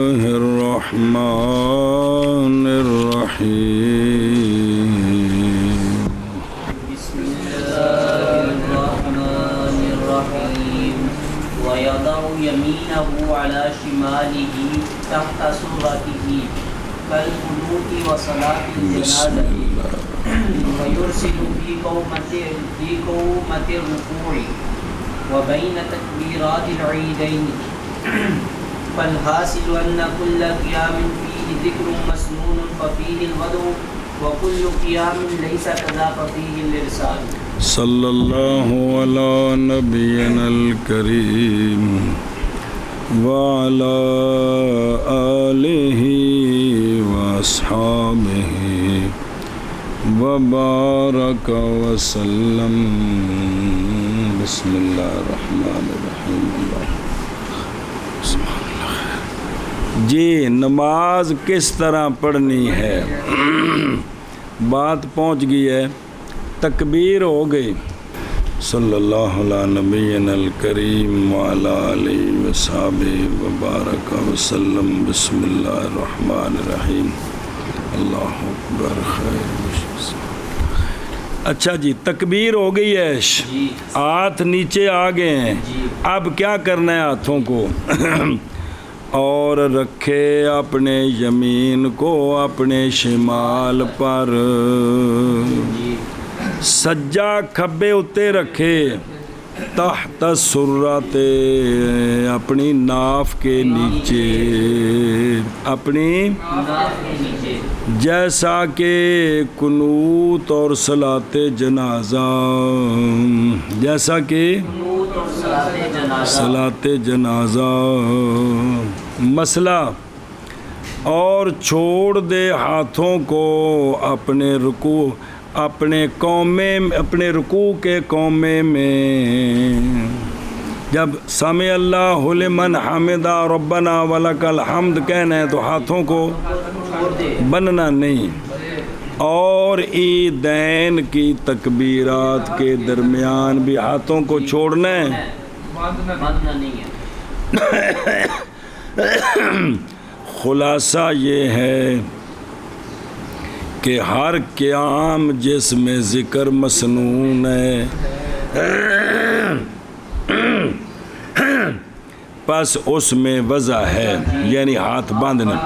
الرحمن الرحيم بسم الله الرحمن الرحيم ويضع يمينه على شماله تحت سرته كالقنوت وصلاة الجنازة ويرسل في قومة الركوع وبين تكبيرات العيدين فالحاصل أن كل قيام فيه ذكر مسنون ففيه الوضع وكل قيام ليس كذا ففيه الإرسال. صلی اللہ علی نبینا الکریم وعلی آلہ واصحابہ وبارک وسلم. بسم اللہ الرحمن الرحیم. جی نماز کس طرح پڑھنی ہے؟ بات پہنچ گئی ہے، تکبیر ہو گئی. صلی اللہ علیہ نبینا الکریم وعلی آلہ وصحبہ وبارک وسلم. بسم اللہ الرحمن الرحیم. اللہ اکبر خیر. اچھا جی، تکبیر ہو گئی ہے، ہاتھ نیچے آ گئے ہیں. اب کیا کرنا ہے؟ ہاتھوں کو اور رکھے اپنے یمین کو اپنے شمال پر، سجا کھبے اتے رکھے، تحت سرات اپنی ناف کے نیچے، اپنی جیسا کہ قنوت اور صلاۃ جنازہ، جیسا کہ صلاۃ جنازہ. مسئلہ، اور چھوڑ دے ہاتھوں کو اپنے رکوع، اپنے رکوع کے قومے میں. جب سمع اللہ لمن حمدہ ربنا ولک الحمد کہنا ہے تو ہاتھوں کو بننا نہیں. اور عیدین کی تکبیرات کے درمیان بھی ہاتھوں کو چھوڑنا ہے. خلاصہ یہ ہے کہ ہر قیام جس میں ذکر مسنون ہے پس اس میں وضع ہے، یعنی ہاتھ باندھنا.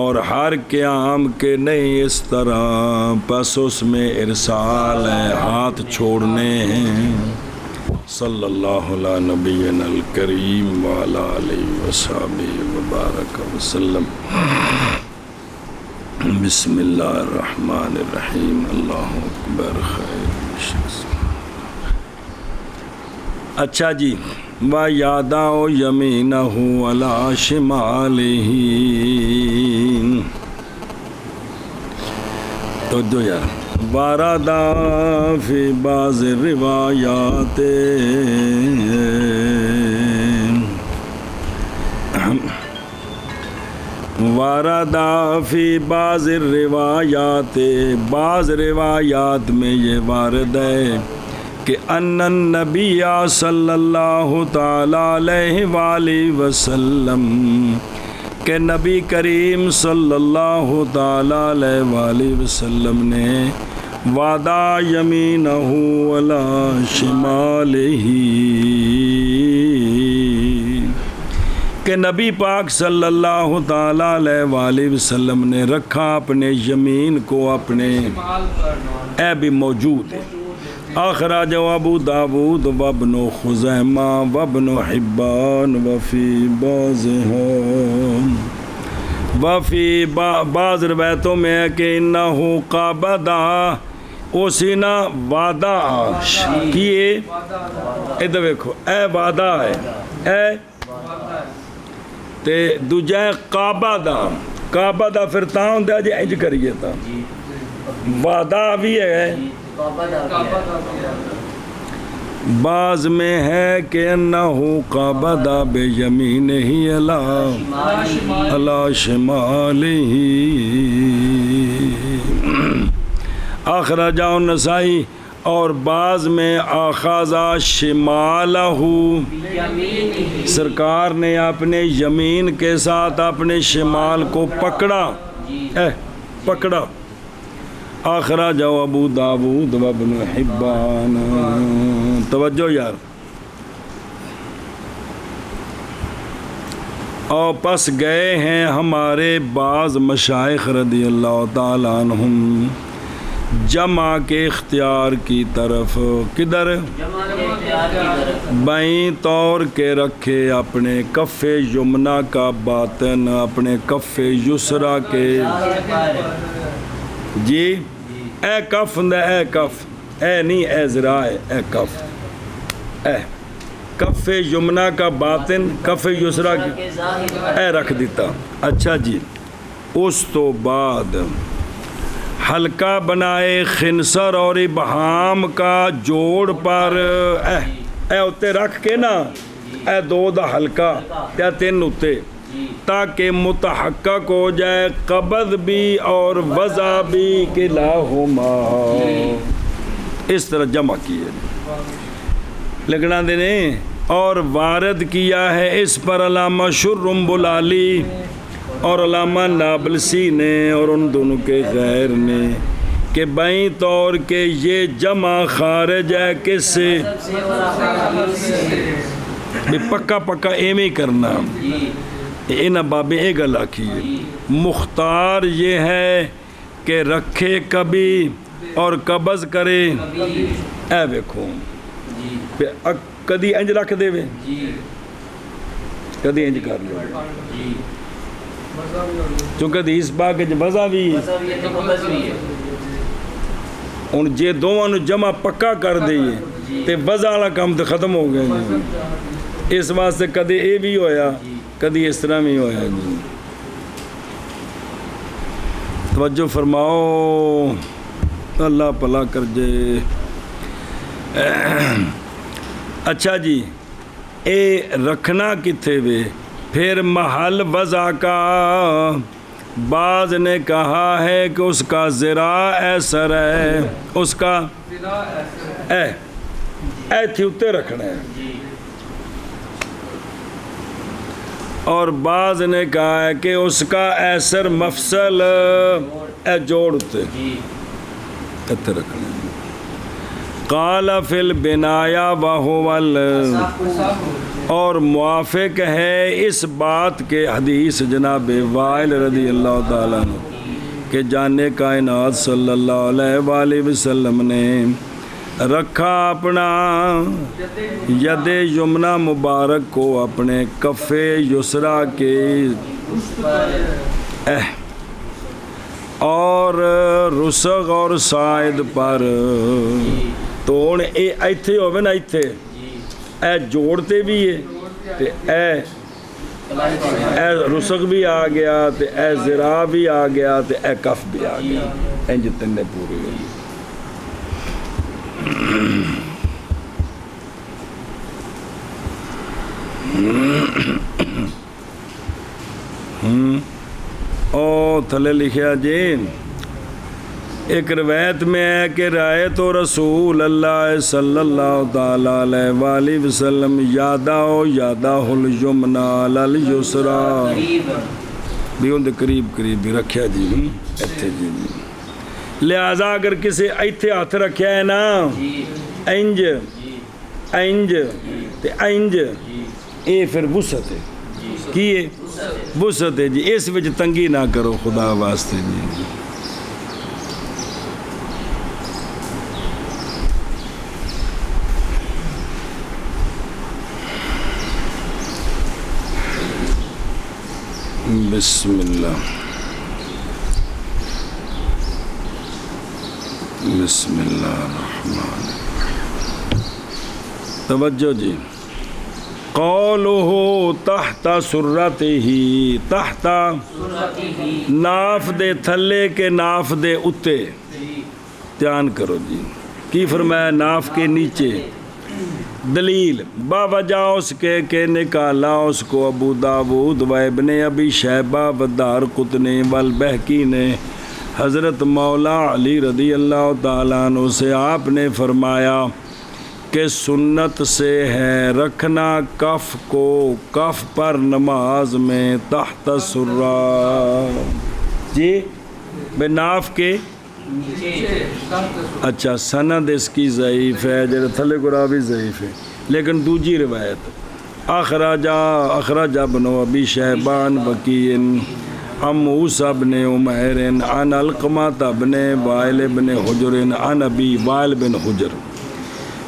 اور ہر قیام کے نہیں اس طرح، پس اس میں ارسال ہے، ہاتھ چھوڑنے ہیں. صلی اللہ علی نبینا الکریم وعلی آلہ وصحبہ وبارک وسلم. بسم اللہ الرحمن الرحیم. اللہ اکبر خیر. اچھا جی، وَيَضَعُ يَمِينَهُ عَلَى شِمَالِهِ. تو جو یار وارد فی بعض الروایات وارد فی بعض الروایات، بعض روایات میں یہ وارد ہے کہ ان النبی صلی اللہ تعالی علیہ وآلہ وسلم، کہ نبی کریم صلی اللہ تعالی علیہ وآلہ وسلم نے وضع یمینہ علی شمالہ، کہ نبی پاک صلی اللہ تعالی علیہ وآلہ وسلم نے رکھا اپنے یمین کو اپنے، اے بھی موجود ہے. اخرج ابو داود وابن خزیمہ وابن حبان وفی بعض روایتوں میں ہے کہ انہو قابدہ، اسی نہ وعدہ کیے. ادھر دیکھو، اے وعدہ ہے، اے تے دوجہ قابدہ، قابدہ پھر تاں ہوندہ جی انج کریے تھا، وعدہ بھی ہے. بعض میں ہے کہ انہو قابدہ بیمینہ علی شمالہ. اخرجہ النسائی اور بعض میں آخذا شمالہ، یمینہ، سرکار نے اپنے یمین کے ساتھ اپنے شمال کو پکڑا، پکڑا۔ اخرجہ ابو داود و ابن حبان۔ توجہ یار۔ اور پس گئے ہیں ہمارے بعض مشائخ رضی اللہ تعالیٰ عنہم جمع کے اختیار کی طرف، کدھر؟ جمع کے اختیار کی طرف، بائیں طور کے رکھے اپنے کف یمنا کا باطن اپنے کف یسرا کے، جی اے کف نہ اے کف، اے نہیں اے ذرا اے کف، اے کف یمنا کا باطن کف یسرا کے اے رکھ دیتا۔ اچھا جی، اس تو بعد حلقہ بنائے خنصر اور ابہام کا جوڑ پر، اے اتے رکھ کے نا، اے دو دا حلقہ تے تین اتے، تاکہ متحقق ہو جائے قبض بھی اور وضع بھی کلاہما، اس طرح جمع کیے لکھنا دینے۔ اور وارد کیا ہے اس پر علامہ شرم بلالی اور علامہ نابلسی نے اور ان دونوں کے غیر نے کہ بائیں طور کے یہ جمع خارج ہے کس سے؟ پکا پکا ایویں ہی کرنا، ان بابے ایک گل آکھی ہے۔ مختار یہ ہے کہ رکھے کبھی اور قبض کرے، اے دیکھو کدی انج رکھ دے وے، کدی انج کر لو، چونکہ حدیث پاک وچ وضع بھی ہن جے دوواں نوں جمع پکا کر دئیے تے وضع والا کام تے ختم ہو گیا جی۔ اس واسطے کدی اے بھی ہویا کدی اس طرح بھی ہویا جی۔ توجہ فرماؤ، اللہ بھلا کر جے۔ اچھا جی، اے رکھنا کتھے وے؟ پھر محل وضع کا بعض نے کہا ہے کہ اس کا ذراع ایسر ہے، اس کا اے تھی اتے رکھنا ہے، اور بعض نے کہا ہے کہ اس کا ایسر مفصل اے جوڑ اتے رکھنا ہے۔ قال فی البنایا وہو اور موافق ہے اس بات کے حدیث جناب وائل رضی اللہ تعالیٰ عنہ کہ جانے کائنات صلی اللہ علیہ وآلہ وسلم نے رکھا اپنا ید یمنا مبارک کو اپنے کف یسرا کے اور رسغ اور سائد پر، تو ہن اے ایتھے ہووے نا، ایتھے اے جوڑتے بھی ہے تے اے رسغ بھی آ گیا تے اے ذراع بھی آ گیا تے اے کف بھی آ گیا، انج تنے پورے او تھلے لکھیا جی۔ ایک روایت میں ہے کہ رائے تو رسول اللہ صلی اللہ تعالیٰ علیہ وآلہ وسلم یادہ الیمنا علی الیسرا، بھی ان دے قریب قریب بھی رکھیا جی، ایتھے جی۔ لہذا اگر کسی ایتھے ہاتھ رکھیا ہے نا، انج انج تے انج، اے پھر وسعت ہے، کی ہے؟ وسعت ہے جی۔ اس وچ تنگی نہ کرو خدا واسطے جی۔ بسم اللہ، بسم اللہ الرحمن الرحیم۔ توجہ جی، قولہ تحت سرتہ، تحت ناف دے تھلے کے ناف دے اتے، دھیان کرو جی، کی فرمایا؟ ناف کے نیچے۔ دلیل باوجہ اس کے کہ نکالا اس کو ابو داود و ابن ابی شیبہ و دارقطنی والبہقی نے حضرت مولا علی رضی اللہ تعالیٰ عنہ سے آپ نے فرمایا کہ سنت سے ہے رکھنا کف کو کف پر نماز میں تحت سرہ، جی بے ناف کے اچھا سند اس کی ضعیف ہے، جڑے تھلے گڑا بھی ضعیف ہے، لیکن دوجی روایت اخرج ابن ابی شیبان وکیع عن موسیٰ بن عمیر عن علقمہ بن وائل بن حجر عن ابی وائل بن حجر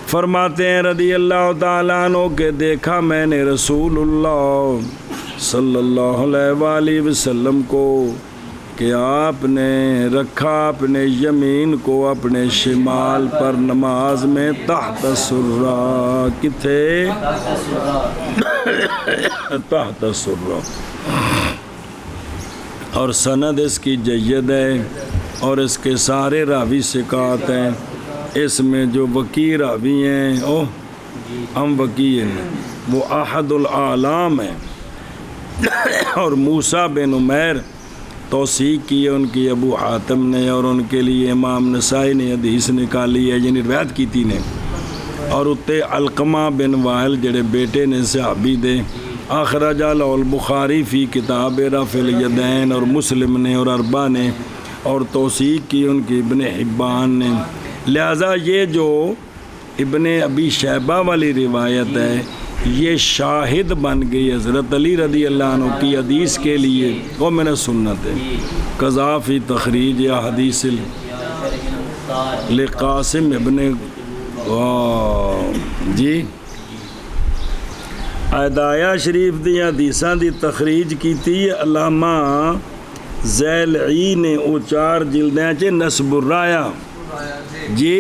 فرماتے ہیں رضی اللہ تعالیٰ عنہ کہ دیکھا میں نے رسول اللہ صلی اللہ علیہ وآلہ وسلم کو کہ آپ نے رکھا اپنے یمین کو اپنے شمال پر نماز میں تحت سرہ، کتھے تحت سرہ، اور سند اس کی جید ہے اور اس کے سارے راوی ثقات ہیں، اس میں جو وکیع راوی ہیں ہم وکیع ہیں وہ احد الاعلام ہیں، اور موسیٰ بن عمیر توثیق کی ہے ان کی ابو حاتم نے، اور ان کے لیے امام نسائی نے حدیث نکالی ہے یعنی روایت کی تھی نے، اور اتے علقمہ بن وائل جڑے بیٹے نے صحابی دے، اخرج لہ البخاری فی کتاب رفع الیدین، اور مسلم نے اور اربعہ نے، اور توثیق کی ان کی ابن حبان نے، لہذا یہ جو ابن ابی شیبہ والی روایت ہے یہ شاہد بن گئی حضرت علی رضی اللہ عنہ کی حدیث کے لیے، وہ میں نے سنت ہے قضا فی تخریج حدیث لقاسم ابن جی ادایا شریف دی حدیثاں دی تخریج کیتی علامہ زیلعی نے، او 4 جلدیں چ نسب الرایا جی،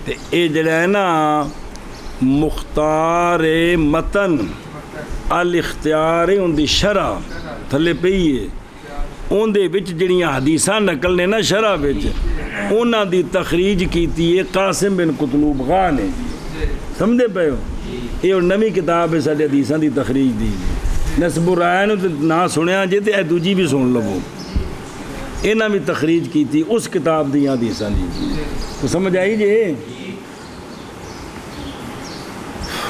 تے اے جڑا ہے نا مختار متن الاختیار ان دی شرح تھلے پئی ہے، ان دے وچ جڑیاں حدیثاں نقل نے نا شرح وچ انہاں دی تخریج کیتی ہے قاسم بن قطلوب غا نے، سمجھے پے ہو، یہ نویں کتاب ہے ساڈے حدیثاں دی تخریج دی، نسب الرایا نو تے نا سنیا جے تے اے دوجی بھی سن لو، انہاں بھی تخریج کیتی اس کتاب دی حدیثاں دی، تو سمجھ آئی جے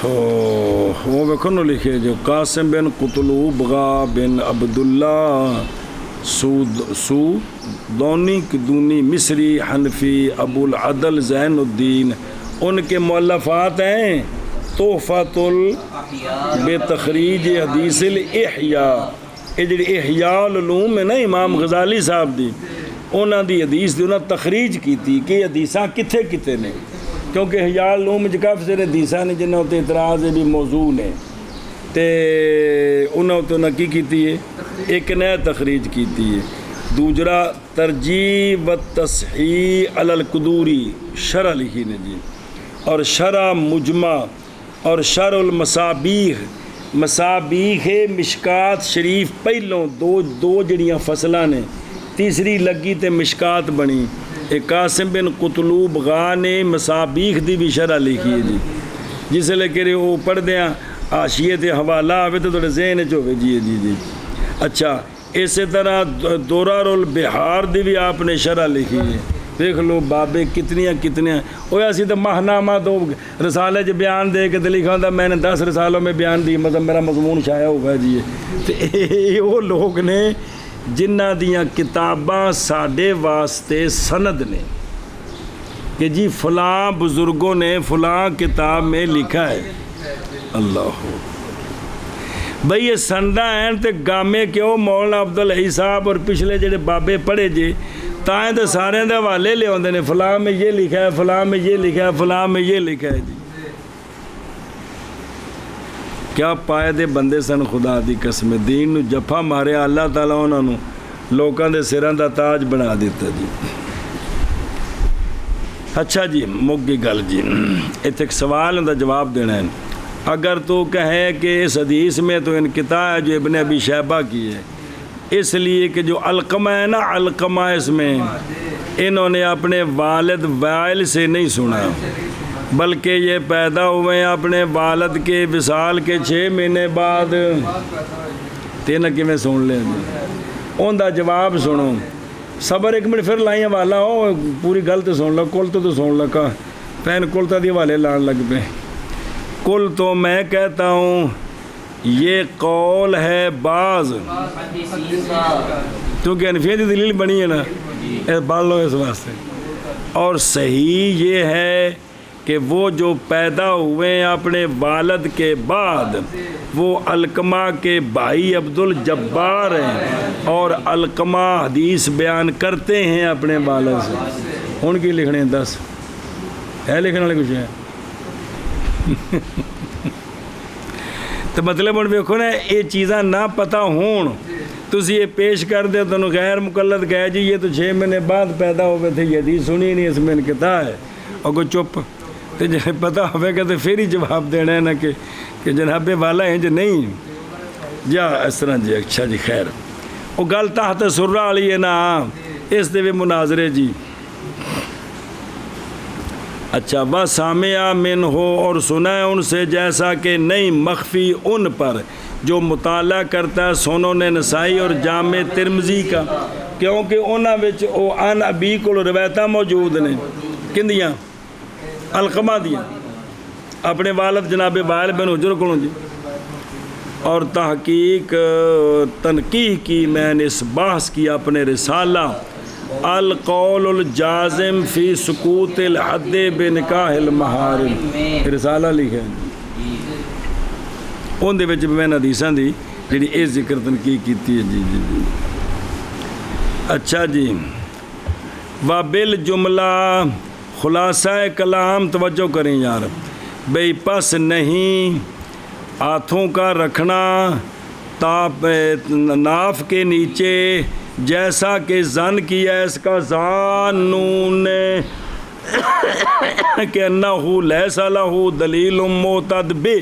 وہ ویکھو نو لکھے جو قاسم بن قطلوب غا بن عبداللہ سودونی کدونی مصری حنفی ابو العدل زین الدین، ان کے مؤلفات ہیں تحفۃ بتخریج حدیث الاحیاء، یہ جڑی احیاء العلوم ہے نا امام غزالی صاحب دی، انہاں دی حدیث دی انہاں تخریج کیتی کہ حدیثاں کتھے کتھے نے، کیونکہ احیاء العلوم وچ کافی سارے حدیثاں نے جنہاں تے اعتراض بھی موضوع نے، تے انہاں تے انہاں کی کیتی ہے ایک نیا تخریج کیتی ہے، دوسرا ترجیح و تصحیح علی القدوری شرح لکھی نے جی، اور شرح مجمع اور شرح المصابیح، مصابیح مشکات شریف پہلوں دو جڑیاں فصلاں نے، تیسری لگی تے مشکات بنی، ایک قاسم بن قطلوب غا نے مصابیح دی بھی شرح لکھی ہے جی، جس لے کے وہ پڑھ دیاں حاشیے تے حوالہ آوے تو تھوڑے ذہن چوے جی جی اچھا، اسی طرح دورار البحار دی بھی آپ نے شرح لکھی ہے، دیکھ لو بابے کتنیاں وہ اسی تو ماہنامہ تو رسالے جو بیان دے کے لکھا ہوتا میں نے 10 رسالوں میں بیان دی، مطلب میرا مضمون شائع ہوگا جی، تے وہ لوگ نے جنہ دیاں کتاباں ساڈے واسطے سند نے کہ جی فلاں بزرگوں نے فلاں کتاب میں لکھا ہے، اللہ بھئی یہ سندہ ہیں تے گامے کیوں مولانا عبدالحی صاحب اور پچھلے جڑے بابے پڑھے جی تائیں تے سارے دے حوالے لے ہوندے نے، فلاں میں یہ لکھا ہے، فلاں میں یہ لکھا ہے، فلاں میں یہ لکھا ہے جی، کیا پائے دے بندے سن خدا دی قسم، دین نو جفا مارے اللہ تعالیٰ انہوں نے لوکاں دے سراں دا تاج بنا دیتا جی۔ اچھا جی مک گئی گل جی، ایتھے ایک سوال دا جواب دینا ہے، اگر تو کہے کہ اس حدیث میں تو انقطاع ہے جو ابن ابی شیبہ کی ہے، اس لیے کہ جو علقمہ ہے نا، علقمہ اس میں انہوں نے اپنے والد وائل سے نہیں سنا، بلکہ یہ پیدا ہوئے ہیں اپنے والد کے وصال کے 6 مہینے بعد، تین کی میں سن لیں ان دا جواب سنو، صبر ایک منٹ پھر لائی حوالہ ہو پوری گل تو سن لو کل تو سن لو کا پین کلتا دی حوالے لان لگ پہ کل تو میں کہتا ہوں یہ قول ہے بعض کیونکہ حنفیہ دی دلیل بنی ہے نا پڑھ لو اس واسطے اور صحیح یہ ہے کہ وہ جو پیدا ہوئے ہیں اپنے والد کے بعد وہ علقمہ کے بھائی عبد الجبار ہیں اور علقمہ حدیث بیان کرتے ہیں اپنے والد سے ان کی لکھنے 10 ہے لکھنے والے کچھ ہے تو مطلب ہوں ویکھو نا یہ چیزاں نہ پتہ ہون تسی یہ پیش کر دے تو غیر مقلد کہے جی یہ تو 6 مہینے بعد پیدا ہوئے تھے یہ حدیث سنی نہیں اس میں انقطاع ہے اور کوئی چپ تو جب پتہ ہوئے گا تو پھر ہی جواب دینا ہے نا کہ جناب والا ہیں جو نہیں جا اس طرح جی اچھا جی خیر وہ گل تحت سرہ والی ہے نا اس دے بھی مناظرے جی اچھا بس سامعہ من ہو اور سنا ہے ان سے جیسا کہ نہیں مخفی ان پر جو مطالعہ کرتا ہے سنن نسائی اور جامع ترمذی کا کیونکہ انہاں وچ او ان ابی کول روایتاں موجود نے کندیاں علقمہ دیاں اپنے والد جناب وائل بن حجر کولوں جی اور تحقیق تنقیح کی میں نے اس بحث کی اپنے رسالہ القول الجازم فی سکوت الحد بنکاح المحارم رسالہ لکھا ہے ان دے وچ میں حدیثاں دی جڑی اے ذکر تنقیح کیتی ہے جی اچھا جی وبال جملہ خلاصہ کلام توجہ کریں یار بھئی پس نہیں ہاتھوں کا رکھنا ناف کے نیچے جیسا کہ زن کیا اس کا زانون نے کہ انہو لیسا لہو دلیل معتد بے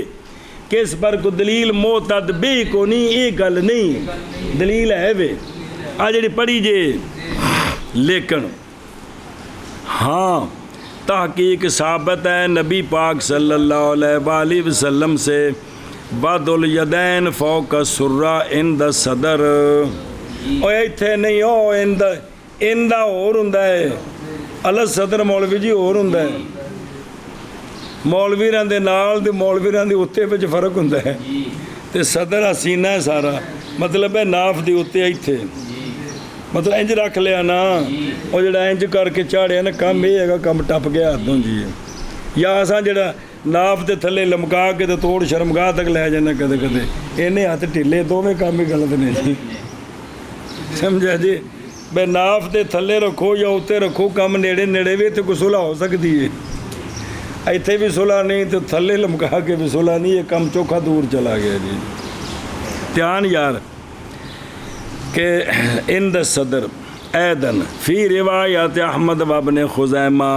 کہ اس پر کو دلیل معتد بے کو نہیں یہ گل نہیں دلیل ہے وے آج جڑی پڑھی جے لیکن ہاں تحقیق ثابت ہے نبی پاک صلی اللہ علیہ وآلہ وسلم سے بد الیدین فوق السرہ عند صدر اور ایتھے نہیں ہو اندہ اور ہندہ ہے اللہ صدر مولوی جی اور ہندہ ہے مولوی رہن دے نال دے مولوی رہن دے اتے پہ فرق ہندہ ہے تے صدر حسینہ ہے سارا مطلب ہے ناف دی اتے ایتھے مطلب انج رکھ لیا نا اور جڑا انج کر کے چاڑیا نا کم یہ ہے گا کم ٹپ گیا ہاتھوں جی یا اساں جڑا ناف دے تھلے لمکا کے تے توڑ شرمگاہ تک لے جانا کدے کدے اینے ہاتھ ٹھلے دوویں کام ہی غلط نے جی سمجھا جی بے ناف دے تھلے رکھو یا اتے رکھو کم نیڑے نیڑے بھی تے کوئی صلح ہو سکتی ہے ایتھے بھی صلح نہیں تو تھلے لمکا کے بھی صلح نہیں یہ کم چوکھا دور چلا گیا جی دھیان یار کہ اند صدر ایدن فی روایات احمد و ابن خزیمہ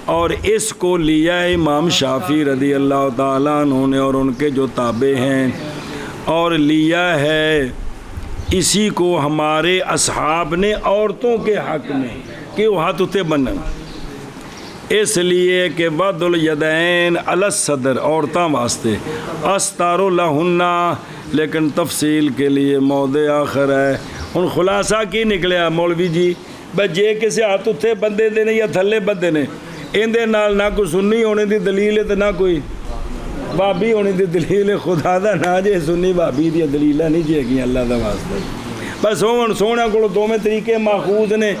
اور اس کو لیا ہے امام شافعی رضی اللہ تعالیٰ عنہ نے اور ان کے جو تابع ہیں اور لیا ہے اسی کو ہمارے اصحاب نے عورتوں کے حق میں کہ وہ ہاتھ اتے بنن اس لیے کہ وضع الیدین علی الصدر عورتاں واسطے استار لہنہ لیکن تفصیل کے لیے موضع آخر ہے ہن خلاصہ کی نکلیا مولوی جی بے جے کسے ہاتھ اتے بندے دے نے یا تھلے بندے نے اندے نال نہ کوئی سنی ہونے دی دلیل ہے تو نہ کوئی بابی ہونے دی دلیل ہے خدا دا نہ جے سنی بابی دی دلیلہ نہیں جے گی اللہ دا واسطہ بس ہون سونا کو دو میں طریقے ماخوذ نے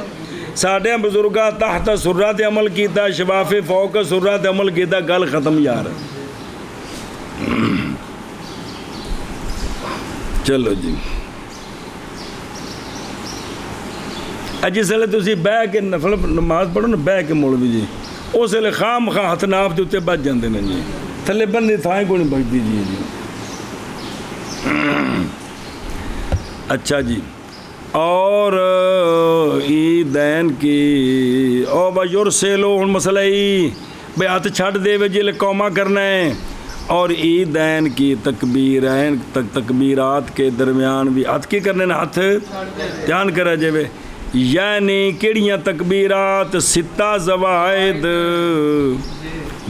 ساڑھے بزرگاں تحت سرہ تے عمل کیتا شفاف فوق سرہ تے عمل کیتا گل ختم یار چلو جی جس ویلے تسی بہ کے نفل نماز پڑھو نا بہ کے مولوی جی اس ویلے خام خواہ ہاتھ ناف دے اتنے بچ جاندے نے جی تھلے بندے تھائیں کو نہیں بچتی جی اچھا جی اور عیدین کی او بجر سے لو ہن مسئلہ ہی بے ہاتھ چھٹ دے وے جی قومہ کرنا ہے اور عیدین کی تکبیرین تکبیرات کے درمیان بھی ہاتھ کی کرنے نا ہاتھ دھیان کرا جے وے یعنی کیڑیاں تکبیرات 6 زوائد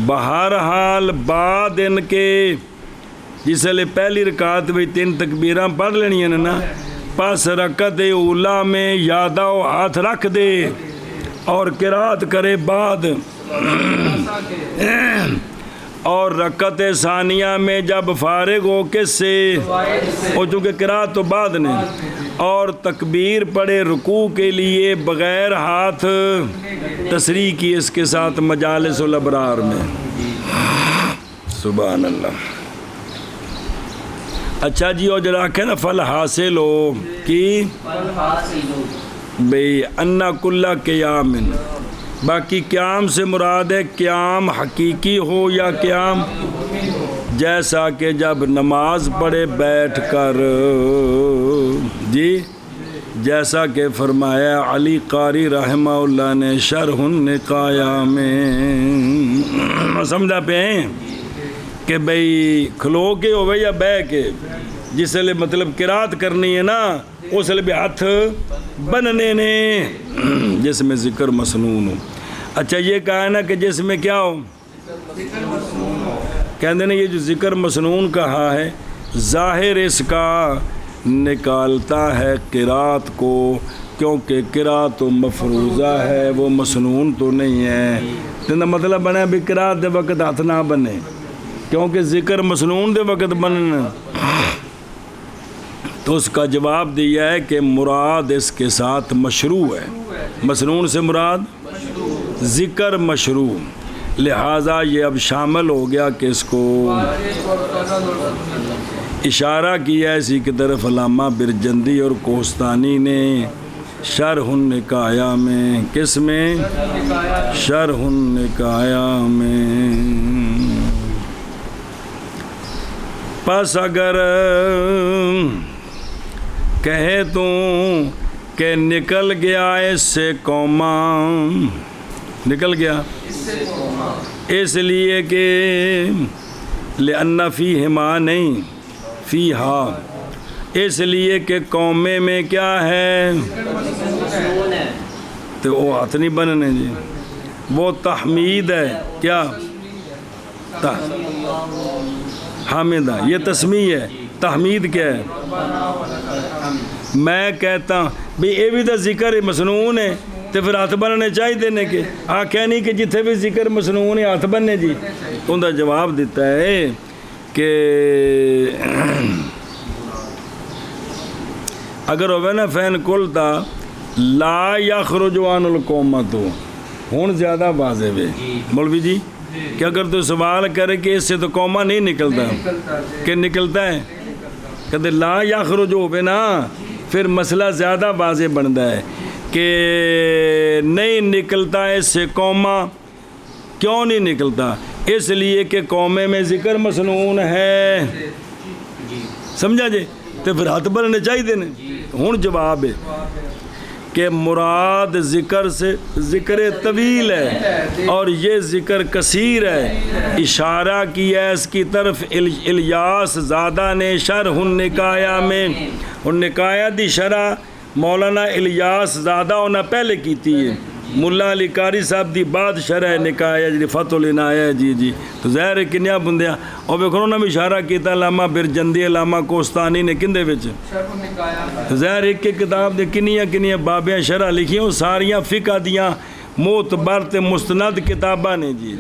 بہرحال بعد ان کے جس لئے پہلی رکعت بھی 3 تکبیراں پڑھ لینی ہیں نا پس رکعت اولا میں یادہ و ہاتھ رکھ دے اور قرات کرے بعد، اور رکعت ثانیہ میں جب فارغ ہو کس سے، اور چونکہ قرات تو بعد نے، اور تکبیر پڑھے رکوع کے لیے بغیر ہاتھ تسریح کی اس کے ساتھ مجالس الابرار میں۔ سبحان اللہ۔ اچھا جی، اور جرا کہ نا فل حاصل ہو کی بھئی انا کلّ قیام، باقی قیام سے مراد ہے قیام حقیقی ہو یا قیام جیسا کہ جب نماز پڑھے بیٹھ کر، جی جیسا کہ فرمایا علی قاری رحمہ اللہ نے شرح النقایہ میں، سمجھا پہ ہیں کہ بھئی کھلو کے ہو یا بہ کے، جس لئے مطلب قرات کرنی ہے نا اس لئے بھی ہاتھ بننے نے، جس میں ذکر مسنون ہو۔ اچھا یہ کہا ہے نا کہ جس میں کیا ہو، کہتے ہیں یہ جو ذکر مسنون کہا ہے ظاہر اس کا نکالتا ہے قرات کو، کیونکہ قرات تو مفروضہ ہے، وہ مسنون تو نہیں ہے۔ تو مطلب بنے بھی قرات دے وقت ہاتھ نہ بنے، کیونکہ ذکر مسنون دے وقت بننا۔ تو اس کا جواب دیا ہے کہ مراد اس کے ساتھ مشروع ہے، مسنون سے مراد ذکر مشروع، لہٰذا یہ اب شامل ہو گیا کہ اس کو اشارہ کیا اسی کی طرف علامہ برجندی اور کوہستانی نے شرح النقایہ میں، کس میں؟ شرح النقایہ میں۔ پس اگر کہے تو کہ نکل گیا اس سے قوما، نکل گیا اس لیے کہ لأن فیہما نہیں فیہا، اس لیے کہ قومے میں کیا ہے تو وہ ہاتھ نہیں بننے جی، وہ تحمید ہے، کیا حامدہ، یہ تسمیہ ہے، تحمید کیا ہے؟ میں کہتا ہوں بھی یہ بھی تو ذکر مسنون ہے تو پھر ہاتھ بننے چاہیے دینے کے، آکھیا نہیں کہ جتھے بھی ذکر مسنون ہے ہاتھ بننے جی۔ ان کا جواب دیتا ہے کہ اگر ہوئے نا فین کلتا لا یخرج عن القومۃ، ہون زیادہ واضح ہے مولوی جی کہ اگر تو سوال کرے کہ اس سے تو قومہ نہیں نکلتا، کہ نکلتا ہے، کہتے لا یخرج ہوئے نا پھر مسئلہ زیادہ واضح بنتا ہے کہ نہیں نکلتا اس سے قومہ، کیوں نہیں نکلتا؟ اس لیے کہ قومے میں ذکر مسنون ہے، سمجھا جی؟ تو پھر ہاتھ بننے چاہیے دینے۔ ہون جواب ہے کہ مراد ذکر سے ذکر طویل ہے اور یہ ذکر کثیر ہے، اشارہ کیا ہے اس کی طرف الیاس زادہ نے شرح النقایہ میں، اور نقایہ دی شرح مولانا الیاس زادہ انہاں پہلے کیتی ہے، ملا علی قاری صاحب دی بعد شرح نقایہ جی فتح العنایہ ہے، جی جی تو ظاہر ہے کنیا بندیاں، اور ویکھو انہاں بھی اشارہ کیتا علامہ برجندی علامہ کوہستانی نے کندے وچ، ظاہر ایک کتاب دے کنیاں بابیاں شرح لکھیاں، وہ ساریاں فقہ دیاں معتبر تے مستند کتاباں نے جی،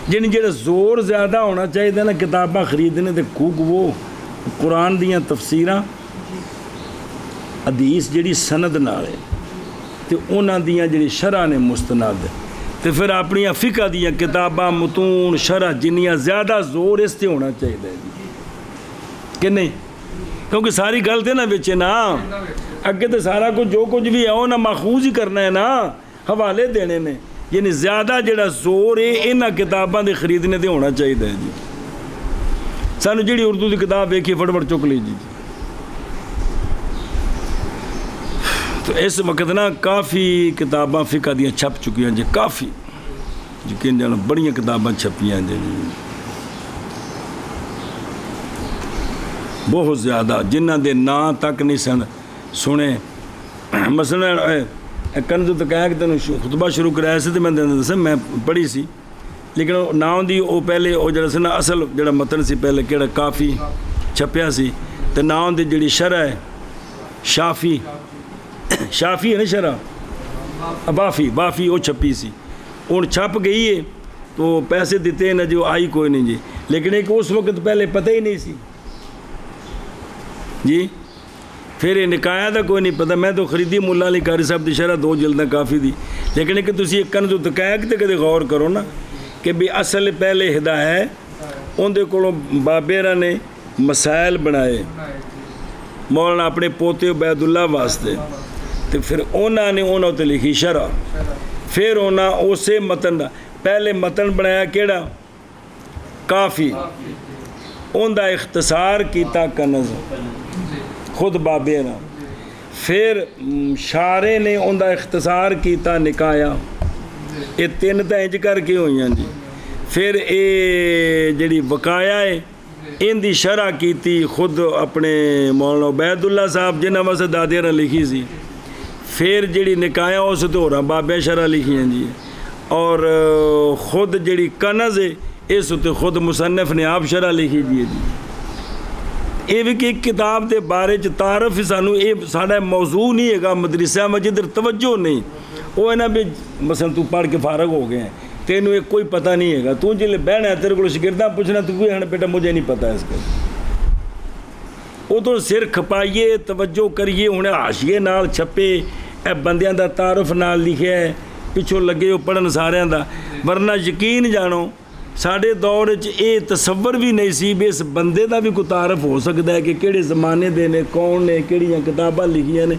جن جڑا زور زیادہ ہونا چاہیے نا کتاباں خریدنے تے کوک وہ قرآن دیاں تفسیراں حدیث جڑی سند نال ہے تے انہاں دیاں جڑی شرح نے مستند تے پھر اپنی فقہ دیاں کتاباں متون شرح جنیاں زیادہ زور اس تے ہونا چاہیے کہ نہیں، کیونکہ ساری گل تے نا بچے نا اگے تے سارا کچھ جو کچھ بھی ہے وہ نا ماخوذ ہی کرنا ہے نا، حوالے دینے نے، یعنی زیادہ جڑا زور ہے انہاں کتاباں دے خریدنے تے ہونا چاہیے جی۔ سانو جڑی اردو دی کتاب ویکھی فٹافٹ چک لی جی۔ تو اس وقت نا کافی کتاباں فقہ دیاں چھپ چکی ہیں جی، کافی یقین جانا بڑیاں کتاباں چھپیاں جی، بہت زیادہ جنہ دے نا تک نہیں سن سنے۔ مثلا کنز تو کہا کہ تینوں خطبہ شروع کرایا سی تو میں دسا میں پڑھی سی، لیکن نہ دی وہ پہلے وہ جڑا سی نا اصل جڑا متن سی پہلے کیڑا کافی چھپیا سی، ਤੇ ਨਾਂ ਉਹਦੀ ਜਿਹੜੀ ਸ਼ਰ੍ਹਾ ਹੈ ਸ਼ਾਫੀ ਹੈ ਨਾ ਸ਼ਰ੍ਹਾ ਬਾਫੀ ਉਹ ਛਪੀ ਸੀ ਹੁਣ ਛਪ ਗਈ ਹੈ تو پیسے دیتے ہیں نا جو آئی کوئی نہیں جی لیکن ایک اس وقت پہلے پتہ ہی نہیں سی جی پھر یہ نکایا تھا کوئی نہیں پتہ میں تو خریدی ملا علی قاری صاحب دی شرح 2 جلدیں کافی دی لیکن ایک تسی ایک کن تو تکایا کہ کدے غور کرو نا کہ بھی اصل پہلے ہدایت ان دے کولوں بابیرہ نے مسائل بنائے مولانا اپنے پوتے عبید اللہ واسطے تو پھر انہوں نے انہوں تے لکھی شرح پھر انہوں اسے متن پہلے متن بنایا کیڑا کافی ان دا اختصار کیتا کنز خود بابے نا پھر شارے نے ان دا اختصار کیتا نکایا یہ 3 تا انج کر کے ہوئی ہیں جی پھر اے جڑی وقایا ہے ان دی شرح کیتی خود اپنے مولانا عبید اللہ صاحب جنہاں واسطے دادیاں نے لکھی سی پھر جڑی نکایا اس تو ہو بابے شرح لکھی ہیں جی اور خود جڑی کنز ہے اس تے خود مصنف نے آپ شرح لکھی جی یہ بھی کہ کتاب دے بارے چ تعارف سانو یہ ساڈا موضوع نہیں ہے گا مدرسہ میں جدھر توجہ نہیں وہ ہے نا بھی مثلا تو پڑھ کے فارغ ہو گئے ہیں تینوں ایک کوئی پتہ نہیں ہے گا تو جلے بہنا ہے تیرے کو شاگرداں پوچھنا تو کوئی ہے بیٹا مجھے نہیں پتہ ہے اس کا وہ تو سر کھپائیے توجہ کریے انہیں حاشیے نال چھپے اے بندیاں دا تعارف نال لکھیا ہے پچھوں لگے ہو پڑھن ساریاں دا ورنہ یقین جانو ساڑھے دور یہ تصور بھی نہیں سی بھی اس بندے دا بھی کوئی تعارف ہو سکتا ہے کہ کیڑے زمانے دے نے کون نے کیڑیاں کتاباں لکھیاں نے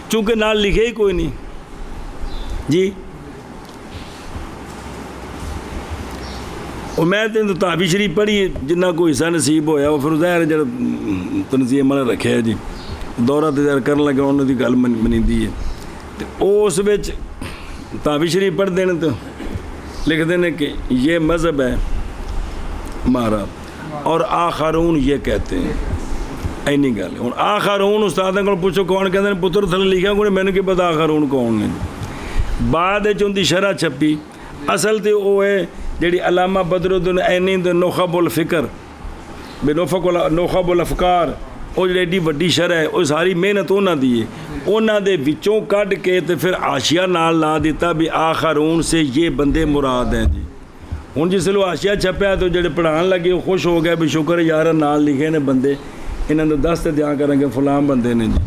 چونکہ نال لکھے ہی کوئی نہیں جی اور میں تو تحفی شریف پڑھی جنہ کوئی حصہ نصیب ہویا وہ پھر ظاہر جڑا تنظیم والا رکھے ہے جی دورہ تجار کرن لگا انہوں دی گل منی دی ہے تو اس وچ تحفی شریف پڑھ دینے تو لکھ دینے کہ یہ مذہب ہے ہمارا اور آخرون یہ کہتے ہیں اینی گل ہے آخرون استادوں کو پوچھو کون کہتے ہیں پتر تھلے لکھا کوئی میں نے کہ پتا آخرون کون نے بعد ان دی شرح چھپی اصل تے وہ ہے جڑی علامہ بدرالدین عینی دے نخب الفکر بے نخب الافکار وہ جڑی ایڈی وڈی شرح ہے وہ ساری محنت انہاں دی ہے انہاں دے وچوں کڈ کے تے پھر حاشیہ نال لا دیتا بھی آخرون سے یہ بندے مراد ہیں جی ہن جس لو حاشیہ چھپیا تو جڑے پڑھان لگے وہ خوش ہو گئے بھی شکر یار نال لکھے نے بندے انہاں دے دست دیاں کریں گے فلاں بندے نے جی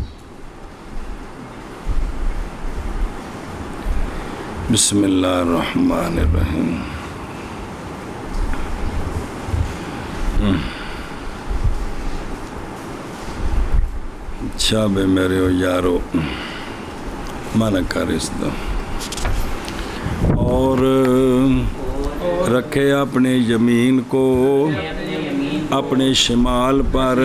بسم اللہ الرحمن الرحیم اچھا بے میرے ہو یارو مانا کر اس دا اور رکھے اپنے یمین کو اپنے شمال پر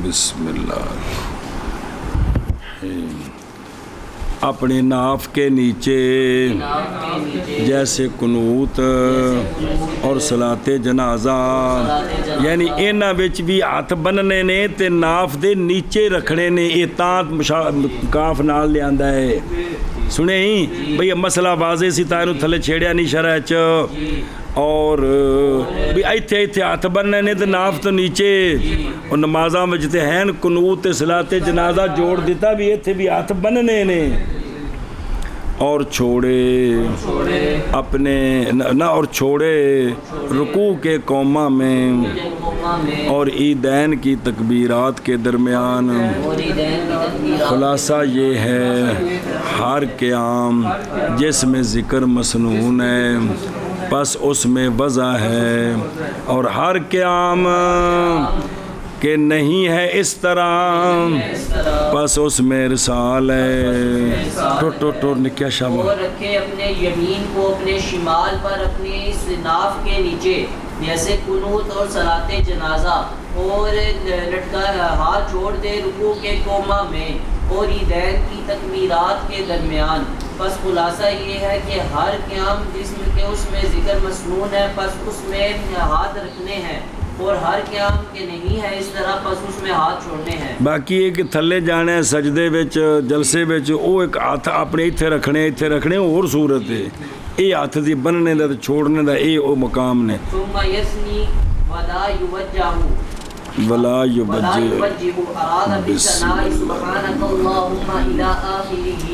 بسم اللہ اپنے ناف کے نیچے جیسے قنوت اور صلاۃ جنازہ یعنی انہاں وچ بھی ہاتھ بننے نے تے ناف دے نیچے رکھنے نے یہ تاں کاف نال لیاندا ہے سنے ہی بھئی مسئلہ واضح سی تاں تھلے چھیڑیا نہیں شرح چ اور بھی ایتھے ہاتھ بننے نے تے ناف تو نیچے اور نمازاں وچ تے ہیں قنوت تے صلاۃ جنازہ جوڑ دیتا بھی ایتھے بھی ہاتھ بننے نے اور چھوڑے اپنے نہ اور چھوڑے رکوع کے قومہ میں اور عیدین کی تکبیرات کے درمیان خلاصہ یہ ہے ہر قیام جس میں ذکر مسنون ہے پس اس میں وضع ہے اور ہر قیام کہ نہیں ہے اس طرح پس اس میں رسال ہے ٹوٹ نکیا شامل اور رکھے اپنے یمین کو اپنے شمال پر اپنے اس ناف کے نیچے جیسے قنوت اور صلاۃ جنازہ اور لٹکا ہاتھ چھوڑ دے رکوع کے قومہ میں اور عیدین کی تکبیرات کے درمیان پس خلاصہ یہ ہے کہ ہر قیام جسم کے اس میں ذکر مسنون ہے پس اس میں ہاتھ رکھنے ہیں اور ہر قیام کے نہیں ہے اس طرح پس اس میں ہاتھ چھوڑنے ہیں باقی ایک تھلے جانے سجدے وچ جلسے وچ او ایک ہاتھ اپنے ایتھے رکھنے اور صورت ہے یہ ہاتھ دی بننے دا چھوڑنے دا اے او مقام نے ثم یسنی ولا يوجه ولا ولا يوجه يوجه أراد بالثناء سبحانك اللهم إلى آخره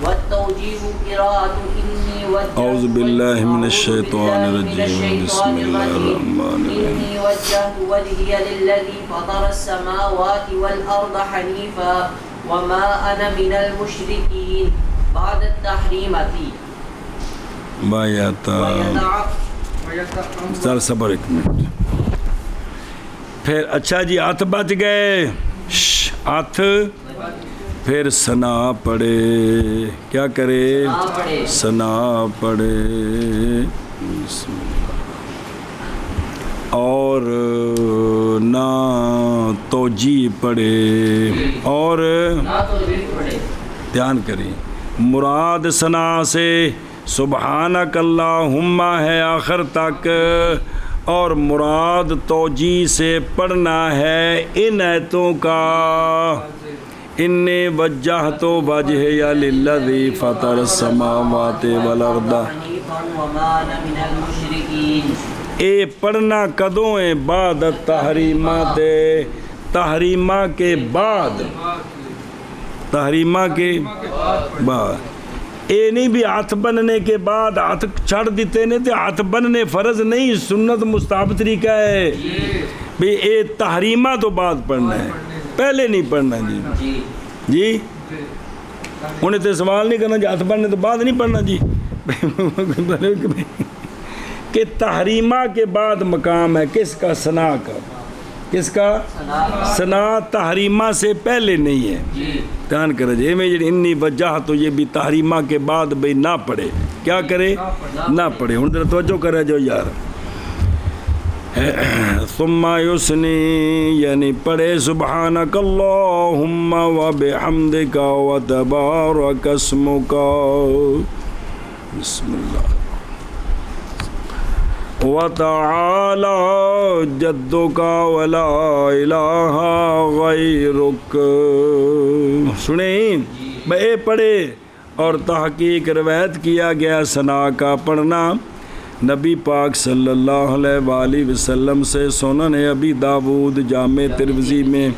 والتوجيه قراءة إني وجهت أعوذ بالله من الشيطان الرجيم بسم الله الرحمن الرحيم إني وجهت وجهي للذي فطر السماوات والأرض حنيفا وما أنا من المشركين بعد التحريمة سر صبر ایک منٹ. پھر اچھا جی ہاتھ بچ گئے، ہاتھ پھر ثنا پڑے، کیا کرے؟ ثنا پڑے، اور نہ توجی پڑے، اور دھیان کریں مراد ثنا سے سبحانک اللہم ہے آخر تک، اور مراد توجی سے پڑھنا ہے ان آیتوں کا انی وجہت وجہی للذی فطر السماوات والارض. اے پڑھنا کدوں ہے؟ بعد تحریمات، تحریمہ کے بعد، تحریمہ کے بعد. اے نہیں بھی ہاتھ بننے کے بعد ہاتھ چھڑ دیتے نے، تو ہاتھ بننے فرض نہیں، سنت مستحب طریقہ ہے بھی. اے تحریمہ تو بعد پڑھنا ہے، پہلے نہیں پڑھنا. جی جی انہیں تو سوال نہیں کرنا جی ہاتھ بننے تو بعد نہیں پڑھنا جی کہ تحریمہ کے بعد مقام ہے کس کا؟ ثنا کا. کس کا؟ ثنا تحریمہ سے پہلے نہیں ہے. دھیان کرے جی میں انی وجہ تو یہ بھی تحریمہ کے بعد بھئی نہ پڑھے، کیا کرے؟ نہ پڑھے. ہوں ذرا توجہ کرے جو یار. ثم یسنی یعنی پڑھے سبحانک اللہم و بحمدک و تبارک اسمک. بسم اللہ. وَتَعَالَى جَدُّكَ وَلَا إِلَٰهَ غَيْرُكَ. سنیں بھائی پڑھے. اور تحقیق روایت کیا گیا ثنا کا پڑھنا نبی پاک صلی اللہ علیہ وآلہ وسلم سے سنن ابی داود جامع ترمذی میں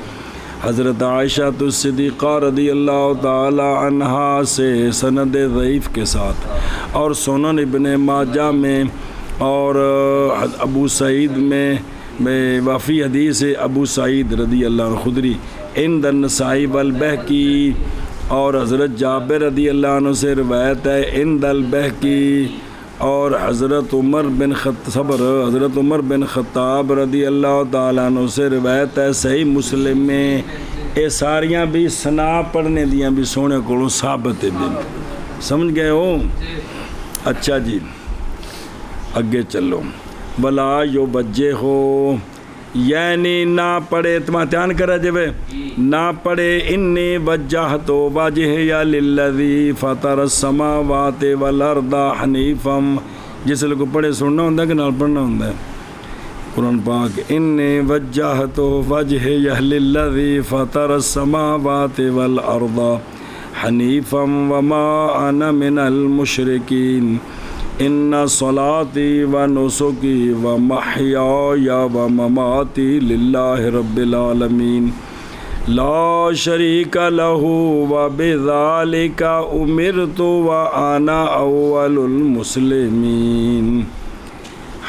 حضرت عائشہ الصدیقہ رضی اللہ تعالی عنہا سے سند ضعیف کے ساتھ، اور سنن ابن ماجہ میں، اور ابو سعید میں وفی حدیث ابو سعید رضی اللہ عنہ خدری عند النسائی والبہقی، اور حضرت جابر رضی اللہ عنہ سے روایت ہے عند البہقی، اور حضرت عمر بن خطاب رضی اللہ تعالیٰ عنہ سے روایت ہے صحیح مسلم میں. یہ ساریاں بھی ثنا پڑھنے دیاں بھی سونے کو ثابت ہے بھی. سمجھ گئے ہو؟ اچھا جی اگے چلو. ولا یو بجے ہو یعنی نہ پڑھے، تمہاں دھیان کرا جب نہ پڑھے انی وجہت وجہی للذی فطر السماوات والارض حنیفا. جس لوگ پڑھے سننا ہوتا ہے کہ نال پڑھنا ہوتا ہے قرآن پاک. انی وجہت وجہی للذی فطر السماوات والارض حنیفا وما انا من المشرکین. ان صلاتی و نسکی و محیای و مماتی للہ رب العالمین لا شریک لہ و بذالک امرت و انا اول المسلمین.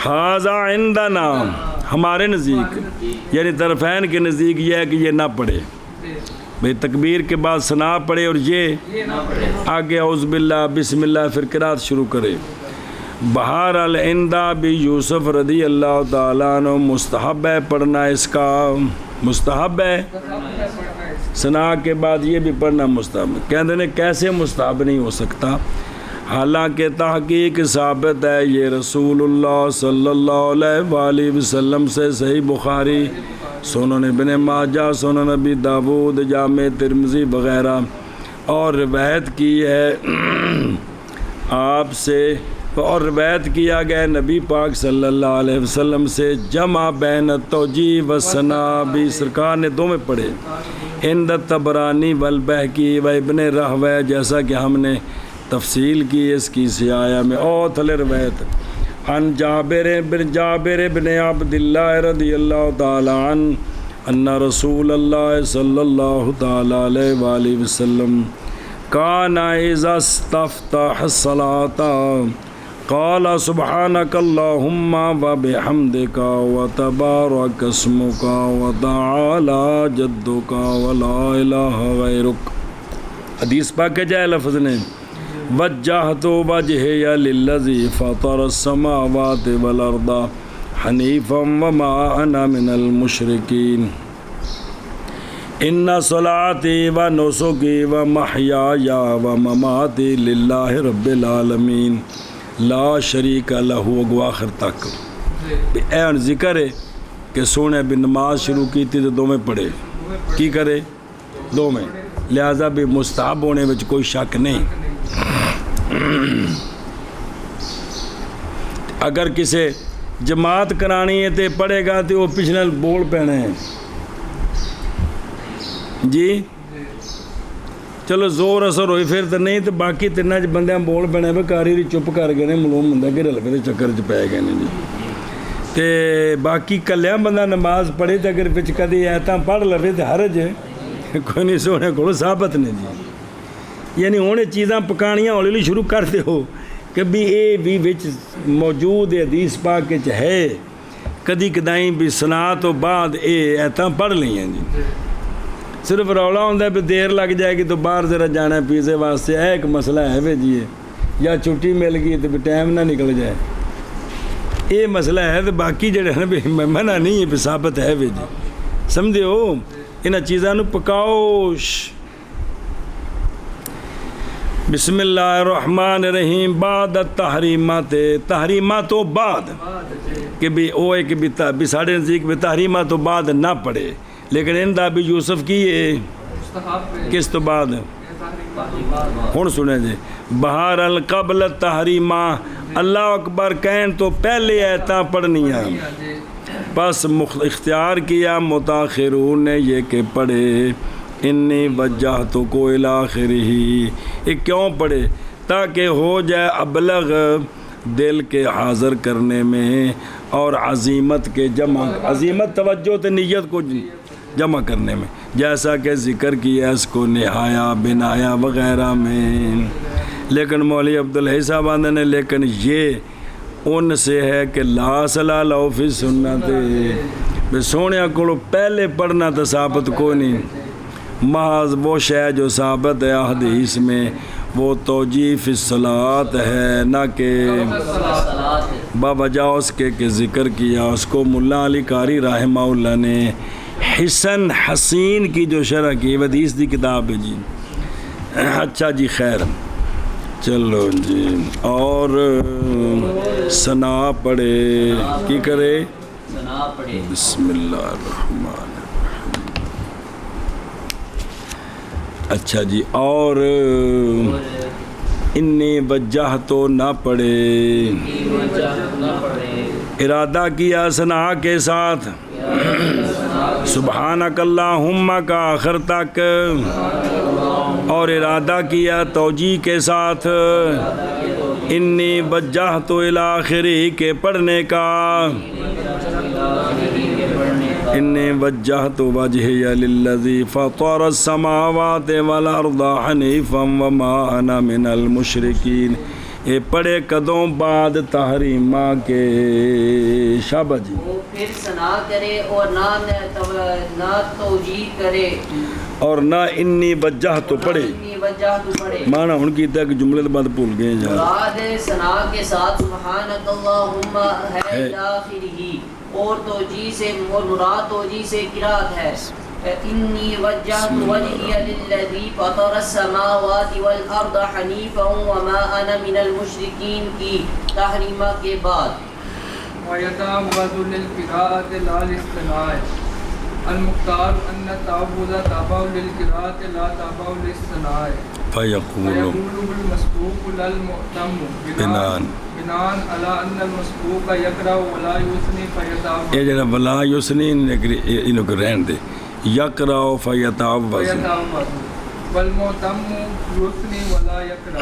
ھذا عندنا ہمارے نزدیک، یعنی طرفین کے نزدیک یہ ہے کہ یہ نہ پڑھے بھئی تکبیر کے بعد ثنا پڑھے، اور یہ آگے اعوذ باللہ بسم اللہ پھر قرات شروع کرے. بہار العندہ بھی یوسف رضی اللہ تعالیٰ عنہ مستحب ہے پڑھنا، اس کا مستحب ہے. ثنا کے بعد یہ بھی پڑھنا مستحب ہے. کہتے ہیں کیسے مستحب نہیں ہو سکتا؟ حالانکہ تحقیق ثابت ہے یہ رسول اللہ صلی اللہ علیہ وآلہ وسلم سے صحیح بخاری، سنن ابن ماجہ، سنن ابی داود، جامع ترمذی وغیرہ، اور روایت کی ہے آپ سے، اور روایت کیا گیا نبی پاک صلی اللہ علیہ وسلم سے جمع بین التوجیہ والثنا بھی سرکار نے دو میں پڑھے. عند الطبرانی والبہقی و ابن راہویہ، جیسا کہ ہم نے تفصیل کی اس کی سیایا میں. اور تھلے روایت عن جابر بن عبد اللہ رضی اللہ تعالی عنہ ان رسول اللہ صلی اللہ تعالی علیہ وآلہ وسلم کان اذا استفتح الصلاة قال سبحانک اللہم وبحمدک وتبارک اسمک وتعالی جدک ولا الہ غیرک. حدیث پاک کے جائے لفظ نے وجہت وجہی للذی فطر السماوات والارض حنیفا وما انا من المشرکین ان صلاتی و نسکی و محیای و مماتی للہ رب العالمین لا شریک لہو اگو آخر تک. این ذکر ہے کہ سونے بھی نماز شروع کی تھی تو دو میں پڑھے کی کرے دو میں, لہذا بھی مستحب ہونے وچ کوئی شک نہیں. اگر کسے جماعت کرانی ہے تو پڑھے گا تو وہ پچھلے بول پینے ہیں جی. چلو زور اثر ہوئی پھر تو نہیں تو باقی تین بندے بول پینے پہ کاری چپ کر گئے معلوم بندہ کہ رل پہ چکر چ پی گئے جی. تے باقی کلیا بندہ نماز پڑھے تو اگر بچ کدی ایتاں پڑھ لو تو حرج کوئی نہیں سونے کو ثابت نہیں جی. یعنی ہوں چیزاں پکانیاں ہولی ہولی شروع کرتے ہو کہ بھی اے بھی وچ موجود حدیث پاک ہے کدی کدائیں بھی سنا تو بعد اے ایتاں پڑھ لیں جی. صرف رولا ہوتا ہے دیر لگ جائے گی تو باہر ذرا جانا ہے پیزے واسطے ہے ایک مسئلہ ہے وے جی, یا چھٹی مل گئی تو ٹائم نہ نکل جائے یہ مسئلہ ہے. تو باقی جڑے ہیں بھی منع نہیں ہے بھی ثابت ہے وے جی. سمجھے ہو انہاں چیزاں نو پکاؤ. بسم اللہ الرحمن الرحیم. بعد التحریمات تحریمات تو بعد کہ بھی او ہے کہ بھی ساڑھے نزدیک بھی تحریمات تو بعد نہ پڑھے, لیکن اندہ بھی یوسف کی ہے کس تو بعد ہون سنے جے بہار القبل تحریمہ اللہ اکبر کہن تو پہلے ایتاں پڑھنی ہے. پس اختیار کیا متاخرون نے یہ کہ پڑھے انی وجہتو کو الاخرہ. یہ کیوں پڑھے؟ تاکہ ہو جائے ابلغ دل کے حاضر کرنے میں اور عظیمت کے جمع, عظیمت توجہ تے نیت کو جمع کرنے میں, جیسا کہ ذکر کیا اس کو نہایا بنایا وغیرہ میں. لیکن مولوی عبدالحی صاحب آندے نے لیکن یہ ان سے ہے کہ لا صلاح لو فی سنت بے سونے کو پہلے پڑھنا تو ثابت کو نہیں. محض وہ شے جو ثابت ہے حدیث میں وہ توجیہ فی الصلاۃ ہے, نہ کہ باوجہ اس کے کہ ذکر کیا اس کو ملا علی قاری رحمہ اللہ نے حسن حسین کی جو شرح کی حدیث دی کتاب ہے جی. اچھا جی خیر چلو جی. اور ثنا پڑھے کی کرے بسم اللہ الرحمن الرحیم. اچھا جی. اور انی وجہ تو نہ پڑھے, ارادہ کیا ثنا کے ساتھ سبحانک اللہم کا آخر تک, اور ارادہ کیا توجیہ کے ساتھ انی وجہت الی آخری کے پڑھنے کا. انی وجہت وجہی للذی فطر السماوات والارض حنیفا وما انا من المشرکین. یہ پڑھے قدوں بعد تحریمہ کے. شابہ جی. وہ پھر ثنا کرے اور نہ توجیہ کرے اور نہ انی وجہ تو پڑھے. مانا ان کی تک جملے تو بعد بھول گئے جا. مراد ثنا کے ساتھ سبحانک اللہم ہے آخرہ, اور توجیہ سے اور مراد توجیہ سے قرات ہے انی وجہت وجہی للذی فطر السماوات والارض حنیفا وما انا من المشرکین کی تحریمہ کے بعد. وَيَتَعَوَّذُ لِلْقِرَاءَةِ لَا لِلثَّنَاءِ الْمُخْتَارُ أَنَّ التَّعَوُّذَ تَابَعٌ لِلْقِرَاءَةِ لَا تَابَعٌ لِلثَّنَاءِ فَيَقُولُ الْمَسْبُوقُ لَلْمُؤْتَمُّ بِنَاءً عَلَىٰ أَنَّ الْمَسْبُوقَ يَقْرَأُ وَلَا يُثْنِي فَيَتَعَوَّذُ. یہ جناب ولا یسنی انہوں کو رہن دے. یقرأ فیتعوذ وَالْمُؤْتَمُّ يُثْنِي وَلَا يَقْرَأُ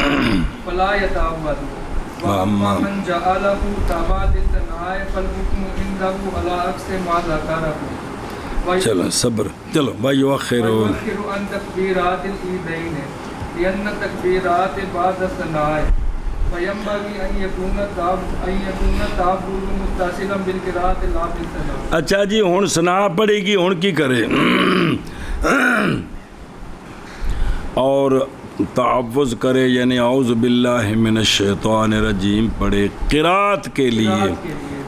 فَلَا يَتَعَوَّذُ. ومن جعله تابع للثناء فالحكم عنده على عكس ما ذكره. چلو صبر چلو بھائی وخیر ويؤخر عن تكبيرات العيدين لأن تكبيرات بعد الثناء فينبغي أن يكون التعبد متصلا بالقراءة لا بالثناء. اچھا جی ہن سنا پڑے گی، ہن کی کرے اور تعوذ کرے یعنی اعوذ باللہ من الشیطان الرجیم پڑھے قرات کے لیے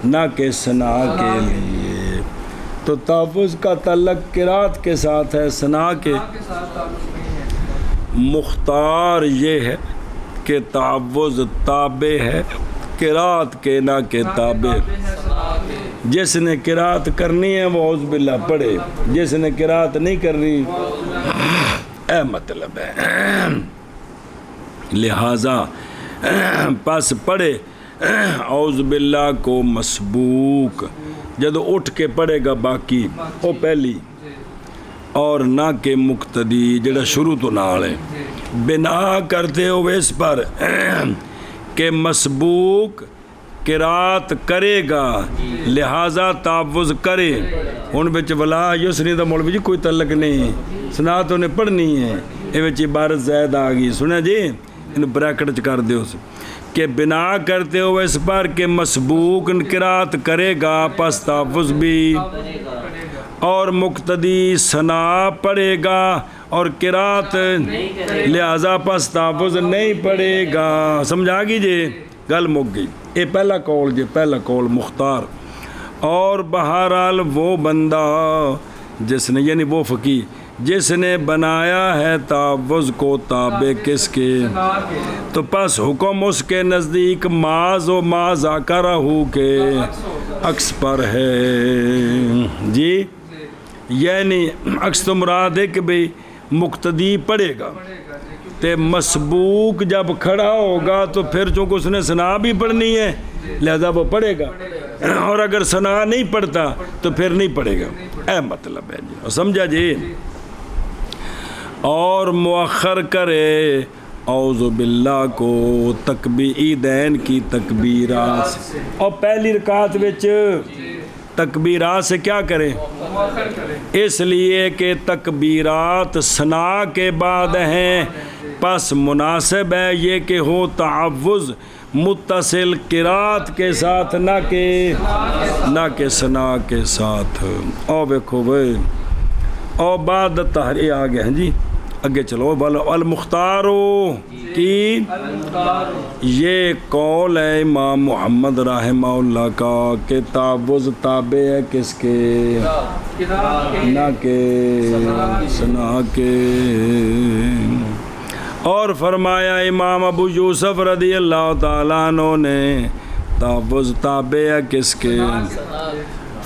نہ کہ ثنا کے لیے. تو تعوذ کا تعلق قرات کے ساتھ ہے، ثنا کے مختار یہ ہے کہ تعوذ تابع ہے قرات کے نہ کہ تابع. جس نے قرات کرنی ہے وہ اعوذ باللہ پڑھے، جس نے قرات نہیں کرنی اے مطلب ہے. لہذا پس پڑھے اعوذ باللہ کو مسبوق جدو اٹھ کے پڑھے گا باقی وہ پہلی، اور نہ کہ مقتدی جڑا شروع تو نال ہے. بنا کرتے ہوئے اس پر کہ مسبوق قرات کرے گا لہذا تعوذ کرے. ہن وچ ولا یسنی دا مولوی جی کوئی تعلق نہیں، سنا تو نے پڑھنی ہے، اے وچ عبارت زائد آ گئی سنا جی، انہوں بریکٹ چ کر دیو کہ بنا کرتے ہوئے اس پر کہ مسبوق قرات کرے گا پس تعوذ بھی، اور مقتدی ثنا پڑھے گا اور قرات لہذا پس تعوذ نہیں پڑھے گا. سمجھا گی جی گل مک گئی. یہ پہلا قول جی، پہلا قول مختار. اور بہرحال وہ بندہ جس نے یعنی وہ فقیہ جس نے بنایا ہے تعوذ کو تابع کس کے، تو پس حکم اس کے نزدیک ماذ و ما ذکرہ کے عکس پر ہے جی. یعنی عکس تو مراد ہے کہ بھئی مقتدی پڑھے گا تے مسبوق جب کھڑا ہوگا تو پھر چونکہ اس نے ثنا بھی پڑھنی ہے لہذا وہ پڑھے گا، اور اگر ثنا نہیں پڑھتا تو پھر نہیں پڑھے گا. اے مطلب ہے جی، سمجھا جی. اور مؤخر کرے اعوذ باللہ کو عیدین کی تکبیرات سے، اور پہلی رکعت وچ تکبیرات سے کیا کریں؟ اس لیے کہ تکبیرات ثنا کے بعد ہیں، پس مناسب ہے یہ کہ ہو تعوذ متصل قرات کے ساتھ نہ کہ ثنا کے ساتھ. اور دیکھو بھائی اور بعد تحریر آ گیا ہیں جی، اگے چلو. المختارو کی یہ قول ہے امام محمد رحمہ اللہ کا کہ تعوذ تابع ہے کس کے، نہ کہ ثنا کے. اور فرمایا امام ابو یوسف رضی اللہ تعالیٰ عنہ نے تعوذ تابع ہے کس کے،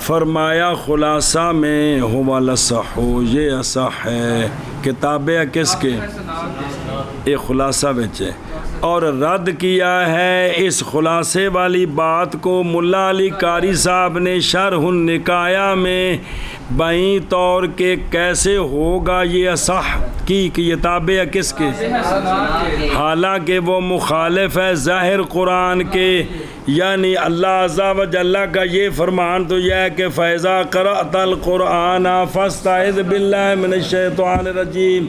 فرمایا خلاصہ میں ہوا لصح، یہ اصح ہے کہ تابع کس کے، یہ خلاصہ بچے. اور رد کیا ہے اس خلاصے والی بات کو ملا علی قاری صاحب نے شرح النکایہ میں بائیں طور کے کیسے ہوگا یہ اصح کی کہ یہ تابع کس کے، حالانکہ وہ مخالف ہے ظاہر قرآن کے. یعنی اللہ عز و جل کا یہ فرمان تو یہ ہے کہ فَإِذَا قَرَأْتَ الْقُرْآنَ فَاسْتَعِذْ بِاللَّهِ مِنَ الشَّيْطَانِ الرَّجِيمِ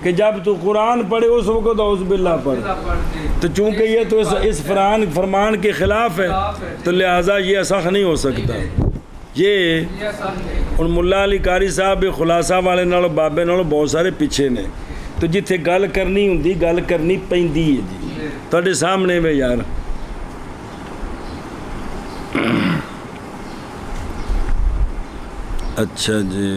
کہ جب تو قرآن پڑھے اس وقت اعوذ باللہ پڑھ. تو چونکہ یہ تو اس فرمان کے خلاف ہے تو لہٰذا یہ اصح نہیں ہو سکتا. یہ ان ملا علی قاری صاحب خلاصہ والے نالوں بابے نالوں بہت سارے پیچھے نے، تو جتھے گل کرنی ہوندی گل کرنی پیندی ہے جی تواڈے سامنے میں یار. اچھا جی،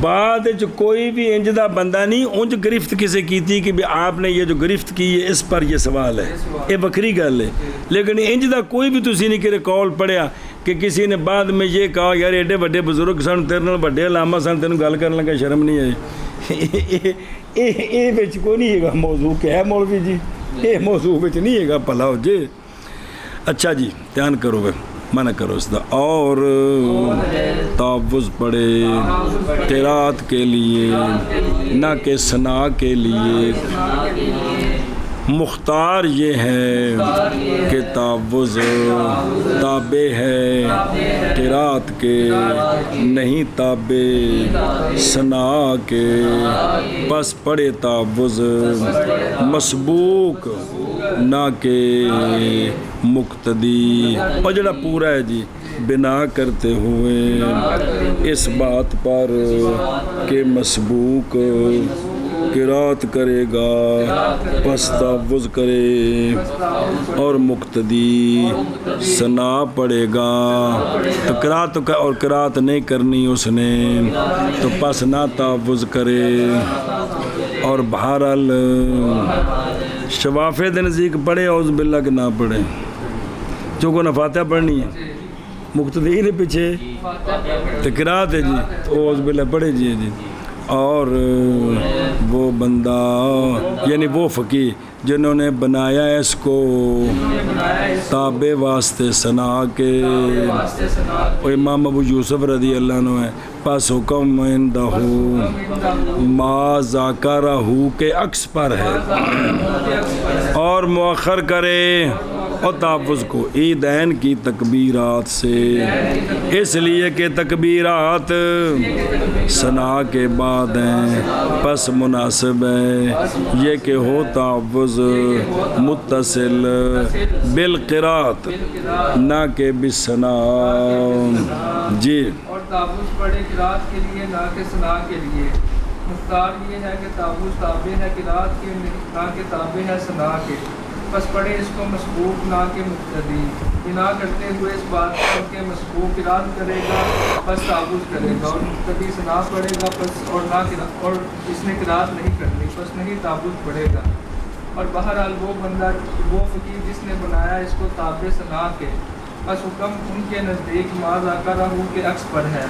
بعد کوئی بھی انج دا بندہ نہیں انج گرفت کسے کی تھی کہ آپ نے یہ جو گرفت کی ہے اس پر یہ سوال ہے، یہ بکری گل ہے. لیکن انج دا کوئی بھی تسی نہیں کہ قول پڑھیا کہ کسی نے بعد میں یہ کہا یار ایڈے وڈے بزرگ سن تیرے نال وڈے علامہ سن تینوں گل کرنے لگا شرم نہیں آئی. یہ وچ کوئی نہیں ہے موضوع کہ ہے مولوی جی، یہ موضوع وچ نہیں ہے بھلا ہو جی. اچھا جی دھیان کرو گے منع کرو اس دا. اور تعوذ پڑھے قرات کے لیے نہ کہ ثنا کے لیے. مختار یہ ہے کہ تعوض تابع ہے قرات کے نہیں تابع ثنا کے پس پڑے تعوض مسبوق نہ کہ مقتدی اور جڑا پورا ہے جی بنا کرتے ہوئے اس بات پر کہ مسبوق قرات کرے گا پس تعوض کرے اور مقتدی ثنا پڑے گا تو قرات اور قرات نہیں کرنی اس نے تو پس نہ تعوض کرے اور بہرحال شوافے دے نزدیک پڑھے اعوذ باللہ کہ نہ پڑھے چونکہ نہ فاتحہ پڑھنی ہے مقتدی نے پیچھے تو قرات ہے جی تو اعوذ باللہ پڑھے جی اور وہ بندہ یعنی وہ فقیہ جنہوں نے بنایا اس کو تابع واسطے ثنا کے وہ امام ابو یوسف رضی اللہ عنہ ہے پس حکم عندہ ما ذاکرہ کے عکس پر ہے اور مؤخر کرے اور تعوض کو عیدین کی تکبیرات سے اس لیے کہ تکبیرات ثنا کے بعد ہیں پس مناسب ہے یہ کہ ہو تعوض متصل بالقرات نہ کہ بالثنا جی اور تعوض پڑھے قرات کے لیے نہ کہ ثنا کے لیے مختار یہ ہے کہ تعوض تابع ہے قرات کے نہ کہ تابع ہے ثنا کے بس پڑھے اس کو مسبوق نہ کہ مقتدی بنا کرتے ہوئے اس بات پر کہ مسبوق قرات کرے گا بس تعوض کرے گا اور مقتدی ثنا پڑھے گا بس اور اس نے قرات نہیں کرنی بس نہیں تعوض پڑھے گا اور بہرحال وہ بندہ وہ فقیر جس نے بنایا اس کو تابع ثنا کے بس حکم ان کے نزدیک ما ذاکرہ کے عکس پر ہے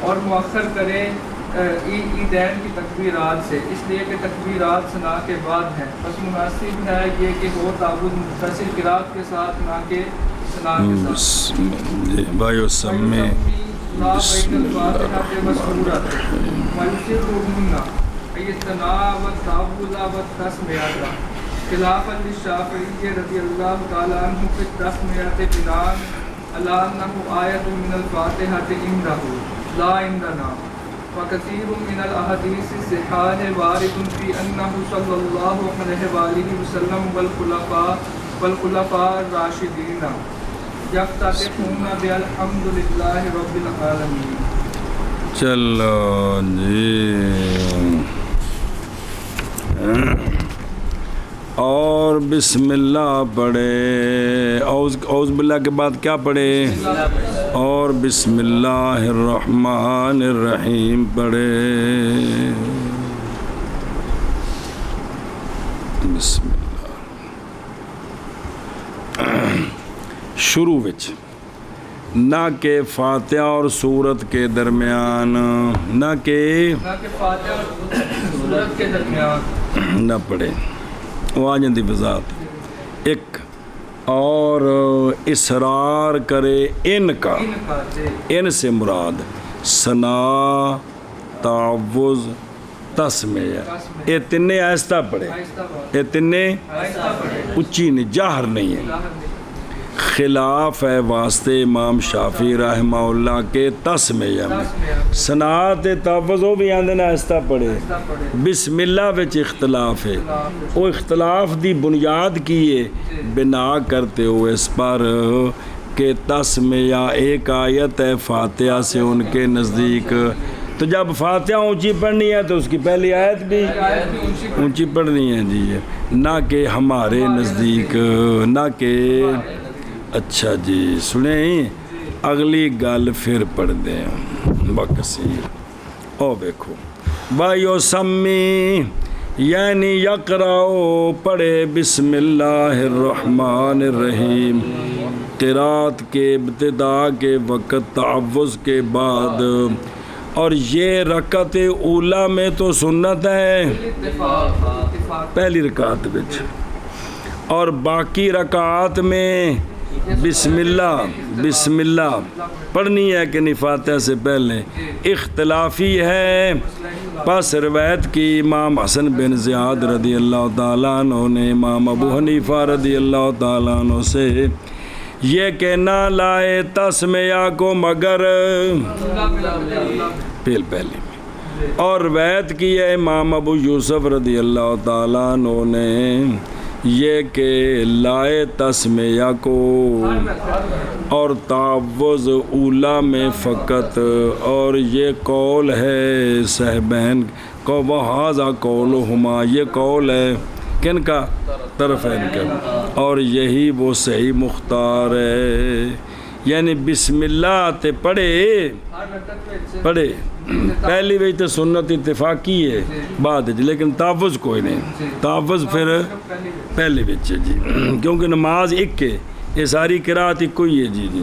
اور مؤخر کرے عیدین کی تکبیرات سے اس لیے کہ تکبیرات ثنا کے بعد ہیں بس مناسب ہے یہ کہ ہو تعوض متصل قرات کے ساتھ نہ کہ ثنا کے ساتھ بھائیو سمے لا بین الفاتحہ کے مسورت ویسرہن ایتنا والتعوذ والتسمیۃ خلافا للشافعی رضی اللہ تعالی عنہ فی التسمیۃ بناء علی انہ آیۃ من الفاتحہ عندہ لا عندنا وكثير من الأحاديث الصحاح وارد في أنه صلى الله عليه وآله وسلم والخلفاء الراشدين يفتتحون بالحمد لله رب العالمين. چلو جی اور بسم اللہ پڑھے اعوذ باللہ کے بعد کیا پڑھے اور بسم اللہ الرحمن الرحیم پڑھے بسم اللہ شروع وچ نہ کہ فاتحہ اور سورت کے درمیان نہ کہ فاتحہ اور سورت کے درمیان نہ پڑھے وہ آ جاتی وضاحت ایک اور اصرار کرے ان کا ان سے مراد ثنا تعوض تسمیہ یہ تینے آہستہ پڑھے یہ تینے اچھی نہیں جاہر نہیں ہے خلاف ہے واسطے امام شافعی رحمہ اللہ کے تسمیہ میں ثنا تے تعوض وہ بھی آندے نا آہستہ پڑھے بسم اللہ وچ اختلاف ہے وہ اختلاف دی بنیاد کیے بنا کرتے ہوئے اس پر کہ تسمیہ ایک آیت ہے فاتحہ سے ان کے نزدیک تو جب فاتحہ اونچی پڑھنی ہے تو اس کی پہلی آیت بھی اونچی پڑھنی ہے جی نہ کہ ہمارے نزدیک نہ کہ اچھا جی سنیں اگلی گل پھر پڑھ دیں بکثیر او دیکھو بھائیو سمی یعنی یقرأو پڑھے بسم اللہ الرحمن الرحیم قرات کے ابتدا کے وقت تعوض کے بعد اور یہ رکعت اولا میں تو سنت ہے پہلی رکعت وچ اور باقی رکعات میں بسم اللہ پڑھنی ہے کہ نہیں فاتحہ سے پہلے؟ اختلافی ہے۔ پس روایت کی امام حسن بن زیاد رضی اللہ تعالیٰ عنہ نے امام ابو حنیفہ رضی اللہ تعالیٰ عنہ سے یہ کہ نہ لائے تسمیہ کو مگر پہلے میں، اور روایت کی ہے امام ابو یوسف رضی اللہ تعالیٰ عنہ نے یہ کہ لائے تسمیہ کو اور تعوذ اولا میں فقط، اور یہ قول ہے صاحبین کو وہذا قولہما، یہ قول ہے کن کا؟ طرفین کا، اور یہی وہ صحیح مختار ہے، یعنی بسم اللہ تے پڑھے پہلی وجہ تے سنت اتفاقی ہے بعد لیکن تعوذ کوئی نہیں، تعوذ پھر پہلی وجہ جی، کیونکہ نماز ایک ہے، یہ ساری قرات ایک ہی ہے جی۔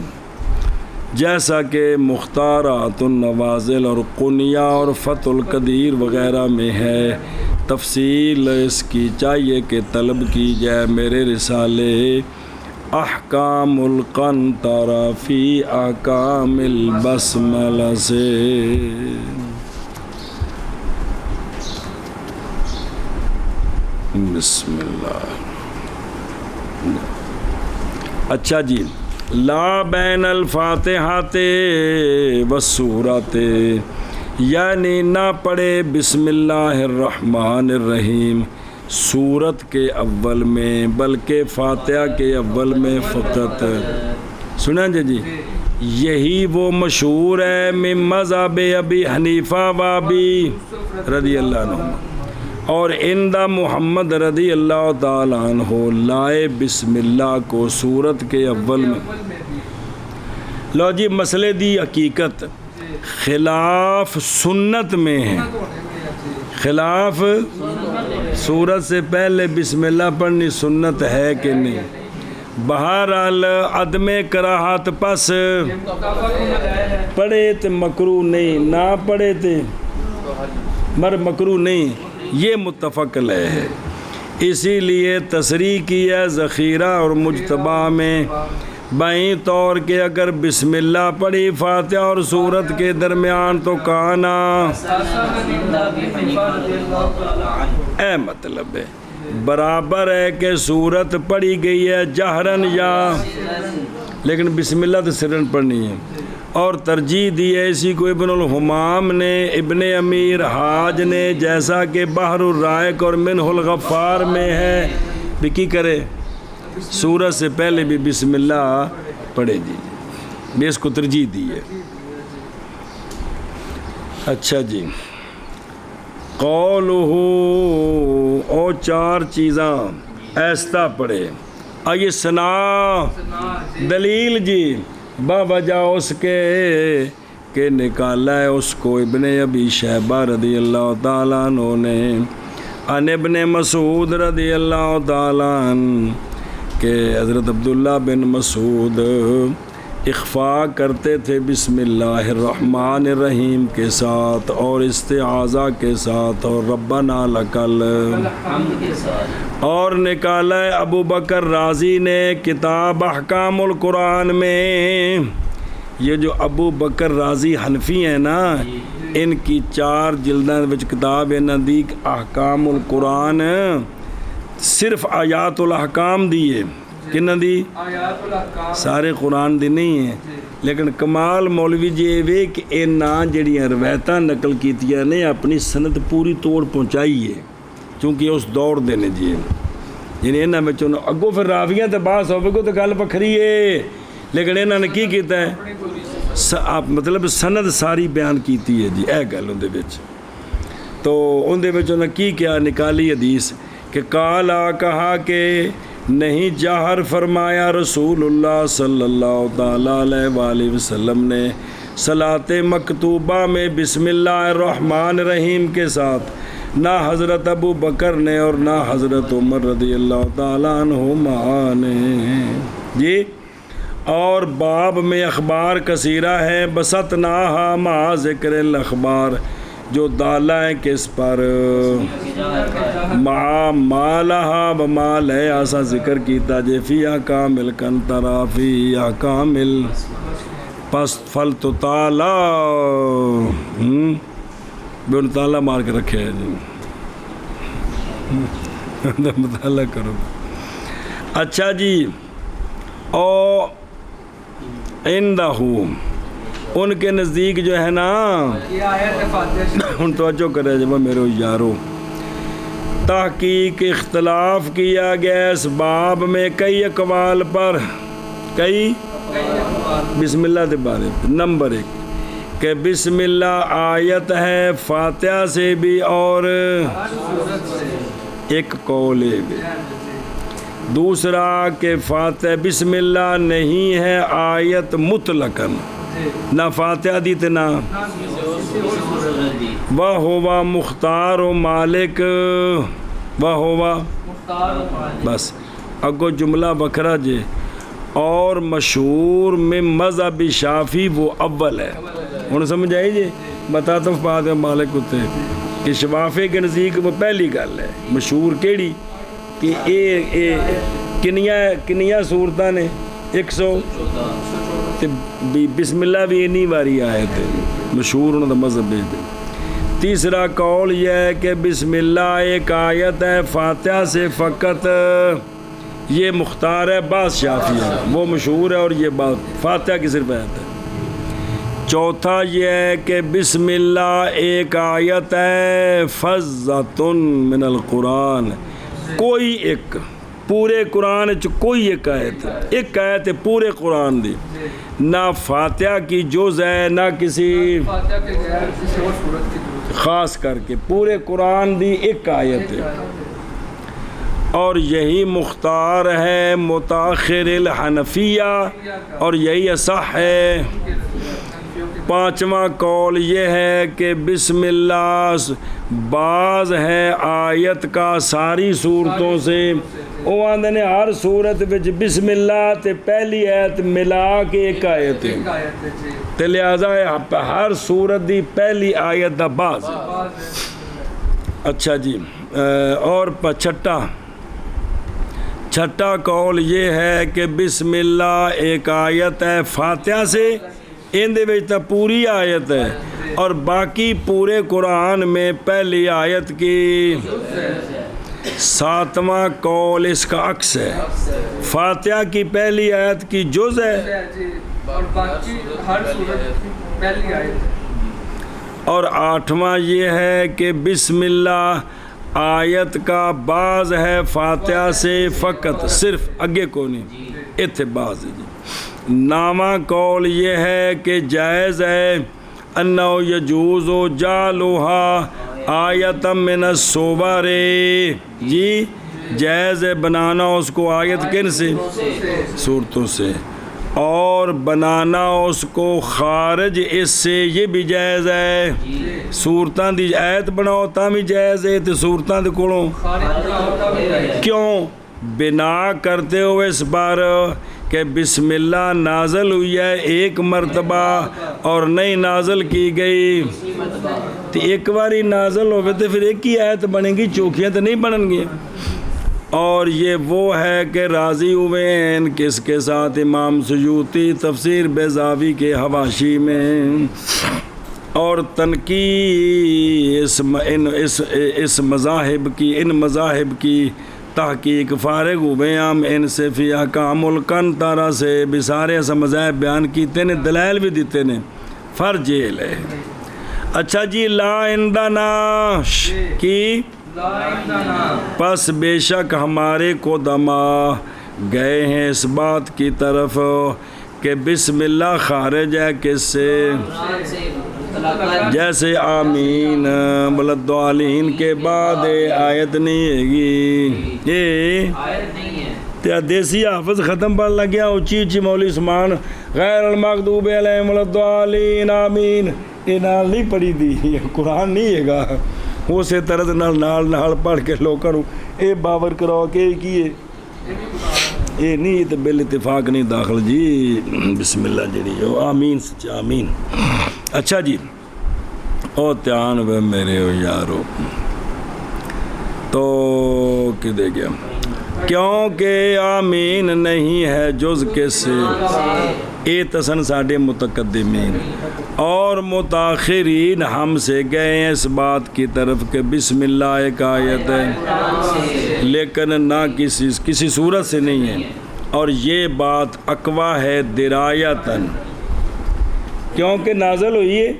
جیسا کہ مختارات النوازل اور قنیہ اور فتح القدیر وغیرہ میں ہے، تفصیل اس کی چاہیے کہ طلب کی جائے میرے رسالے احکام القنطرہ فی احکام البسملہ سے۔ بسم اللہ۔ اچھا جی، لا بین الفاتحات والسورات، یعنی نہ پڑھے بسم اللہ الرحمن الرحیم سورت کے اول میں بلکہ فاتحہ کے اول میں فقط۔ سنیں جی، یہی وہ مشہور ہے من مذہب ابی حنیفہ و ابی رضی اللہ عنہ، اور اندہ محمد رضی اللہ تعالیٰ عنہ لائے بسم اللہ کو سورت کے اول میں۔ لو جی، مسئلے دی حقیقت خلاف سنت میں ہے، خلاف سورت سے پہلے بسم اللہ پڑھنی سنت ہے کہ نہیں؟ بہرحال عدم کراہت پس پڑھے تو مکروہ نہیں، نہ پڑھے تو مکروہ نہیں، یہ متفق علیہ ہے۔ اسی لیے تصریح کی ہے ذخیرہ اور مجتبہ میں بائیں طور کہ اگر بسم اللہ پڑھی فاتحہ اور سورت کے درمیان تو کانا، اے مطلب ہے برابر ہے کہ سورت پڑھی گئی ہے جہرن یا، لیکن بسم اللہ تو سرن پڑھنی ہے، اور ترجیح دی ہے اسی کو ابن الحمام نے، ابن امیر حاج نے، جیسا کہ بحر الرائق اور منہ الغفار میں ہے بھی کی کرے سورت سے پہلے بھی بسم اللہ پڑھے دیجیے، اس کو ترجیح دی ہے۔ اچھا جی، قولہ، اور چار چیزاں ایستا پڑھے، آئیے سنا دلیل جی باوجہ اس کے کہ نکالا ہے اس کو ابن ابی شیبہ رضی اللہ تعالیٰ عنہ نے عن ابن مسعود رضی اللہ تعالیٰ عنہ کہ حضرت عبداللہ بن مسعود اخفاء کرتے تھے بسم اللہ الرحمن الرحیم کے ساتھ اور استعاذہ کے ساتھ اور ربنا لکل اور نکالا ہے ابو بکر رازی نے کتاب احکام القرآن میں۔ یہ جو ابو بکر رازی حنفی ہیں نا، ان کی 4 جلداں وچ کتاب ہے نزدیک احکام القرآن، صرف آیات الاحکام دی ہے، کنہ دی؟ سارے قرآن دی نہیں ہیں، لیکن کمال مولوی جی وے کہ انہاں جڑیاں روایتاں نقل کیتیاں نے اپنی سند پوری توڑ پہنچائی ہے، چونکہ اس دور دے نے جی، یعنی انہاں میں چونوں اگوں پھر راویاں تے باس ہوئے گو تو گل وکھری ہے، لیکن انہاں نے کی کیتا ہے مطلب سند ساری بیان کیتی ہے جی، اے گل اندے وچ، تو اندے وچ انہاں کی کیا نکالی حدیث کہ کالا کہا کہ نہیں جاہر فرمایا رسول اللہ صلی اللہ تعالیٰ علیہ وآلہ وسلم نے صلاۃ مکتوبہ میں بسم اللہ الرحمن الرحیم کے ساتھ، نہ حضرت ابو بکر نے اور نہ حضرت عمر رضی اللہ تعالیٰ عنہما نے جی۔ اور باب میں اخبار کثیرہ ہے، بسطناہا مع ذکر الاخبار، جو ڈالا ہے کس پر مالہا بمال ہے آسا ذکر کیتا جے فیہا کامل کن ترا فیہا کامل پس فل تو تالا بے ان تالا مار کے رکھے ہے جی مطالعہ کرو. اچھا جی او اندہو ان کے نزدیک جو ہے نا یہ آیت فاتحہ ان توجہ کرے جب میرے یارو تحقیق اختلاف کیا گیا اس باب میں کئی اقوال پر کئی بسم اللہ کے بارے میں. نمبر 1 کہ بسم اللہ آیت ہے فاتحہ سے بھی اور ایک قول بھی. دوسرا کہ فاتحہ بسم اللہ نہیں ہے آیت مطلقاً نہ فاتحہ دی تے نہ وَهُوَ مختار و مالک وَهُوَ بس اگو جملہ بکھرا جے اور مشہور میں مذہب شافی وہ اول ہے. ہن سمجھ آئی جی بتا تو فاتحہ مالک ہوتے کہ شفافے کے نزدیک وہ پہلی گل ہے مشہور کیڑی کہ اے کنیا صورتاں نے 100 بسم اللہ بھی اینی باری آئے تھے مشہور انہوں کا مذہب ہے. تیسرا قول یہ ہے کہ بسم اللہ ایک آیت ہے فاتحہ سے فقط یہ مختار ہے بعض شافی ہے وہ مشہور ہے اور یہ بات فاتحہ کی صرف آیت ہے. چوتھا یہ ہے کہ بسم اللہ ایک آیت ہے فضۃ من القرآن کوئی ایک پورے قرآن کوئی ایک آیت ہے پورے قرآن دی نہ فاتحہ کی جز ہے نہ کسی فاتحہ کے غیر کسی اور صورت کی ضرورت خاص کر کے پورے قرآن دی ایک آیت ہے. اور یہی مختار ہے متاخر الحنفیہ اور یہی اصح ہے. پانچواں قول یہ ہے کہ بسم اللہ بعض ہے آیت کا ساری صورتوں سے وہ آندے نے ہر صورت وچ بسم اللہ تے پہلی آیت ملا کے ایک آیت ہے تے لہذا ہر صورت دی پہلی آیت دا بعض. اچھا جی اور چھٹا قول یہ ہے کہ بسم اللہ ایک آیت ہے فاتحہ سے ان دے وچ تا پوری آیت ہے اور باقی پورے قرآن میں پہلی آیت کی. ساتواں قول اس کا عکس ہے فاتحہ کی پہلی آیت کی جز ہے اور باقی ہر صورت کی پہلی آیت ہے. اور آٹھواں یہ ہے کہ بسم اللہ آیت کا بعض ہے فاتحہ سے فقط صرف اگے کو نہیں اتھے بعض ہے جی. نامہ قول یہ ہے کہ جائز ہے انہو یجوز و جالوہا آیت من الصور جی جائز ہے بنانا اس کو آیت کن سے صورتوں سے اور بنانا اس کو خارج اس سے یہ بھی جائز ہے. صورتاں دی آیت بناؤ تا بھی جائز ہے تو صورتاں دے کولوں کیوں بنا کرتے ہوئے اس بار کہ بسم اللہ نازل ہوئی ہے ایک مرتبہ اور نئی نازل کی گئی تو ایک باری نازل ہوئے تو پھر ایک ہی آیت بنے گی چوکھیاں تو نہیں بنن گی. اور یہ وہ ہے کہ راضی ہوئے ہیں کس کے ساتھ امام سیوطی تفسیر بیضاوی کے حواشی میں اور تنقید اس مذاہب کی تحقیق فارغ ہوئے ہم ان سے فی احکام القنطرہ سے بھی سارے ایسا مذاہب بیان کیتے نے دلائل بھی دیتے نے فرجیل ہے. اچھا جی لا عندنا کی پس بے شک ہمارے کو دما گئے ہیں اس بات کی طرف کہ بسم اللہ خارج ہے کس سے جیسے آمین ولدالین کے بعد آیت نہیں ہے گی یہ دیسی حافظ ختم پڑھ لگیا اچھی اچھی مولوی عثمان غیر المغضوب علیہم ولدالین آمین یہ نال نہیں پڑھی دی یہ قرآن نہیں ہے گا اسے طرح نال پڑھ کے لوگ کروں اے باور کراؤ کہ کیے یہ نہیں تو بال اتفاق نہیں داخل جی بسم اللہ جڑی آمین سچا آمین. اچھا جی او ਧਿਆਨ ਵੇ ਮੇਰੇ ਹੋ ਯਾਰੋ تو کدے گیا کیونکہ آمین نہیں ہے جز کے سے اے تسن ساڑے متقدمین اور متاخرین ہم سے گئے ہیں اس بات کی طرف کہ بسم اللہ ایک آیت ہے لیکن نہ کسی صورت سے نہیں ہے اور یہ بات اقوا ہے درایتاً کیونکہ نازل ہوئی ہے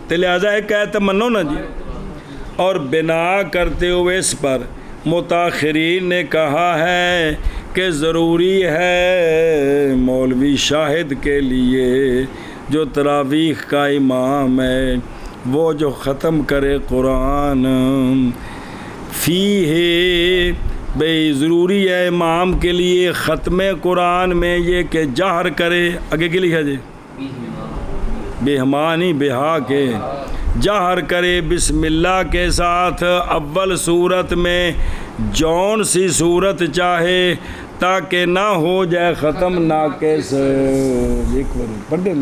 تو لہٰذا ایک آیت منو نا جی اور بنا کرتے ہوئے اس پر متاخرین نے کہا ہے کہ ضروری ہے مولوی شاہد کے لیے جو تراویح کا امام ہے وہ جو ختم کرے قرآن فی ہے بھئی ضروری ہے امام کے لیے ختم قرآن میں یہ کہ جہر کرے آگے کے لکھا جی بہمانی بہا کے جہر کرے بسم اللہ کے ساتھ اول صورت میں جون سی صورت چاہے تاکہ نہ ہو جائے ختم ناقص ایک بار پڑھ دیں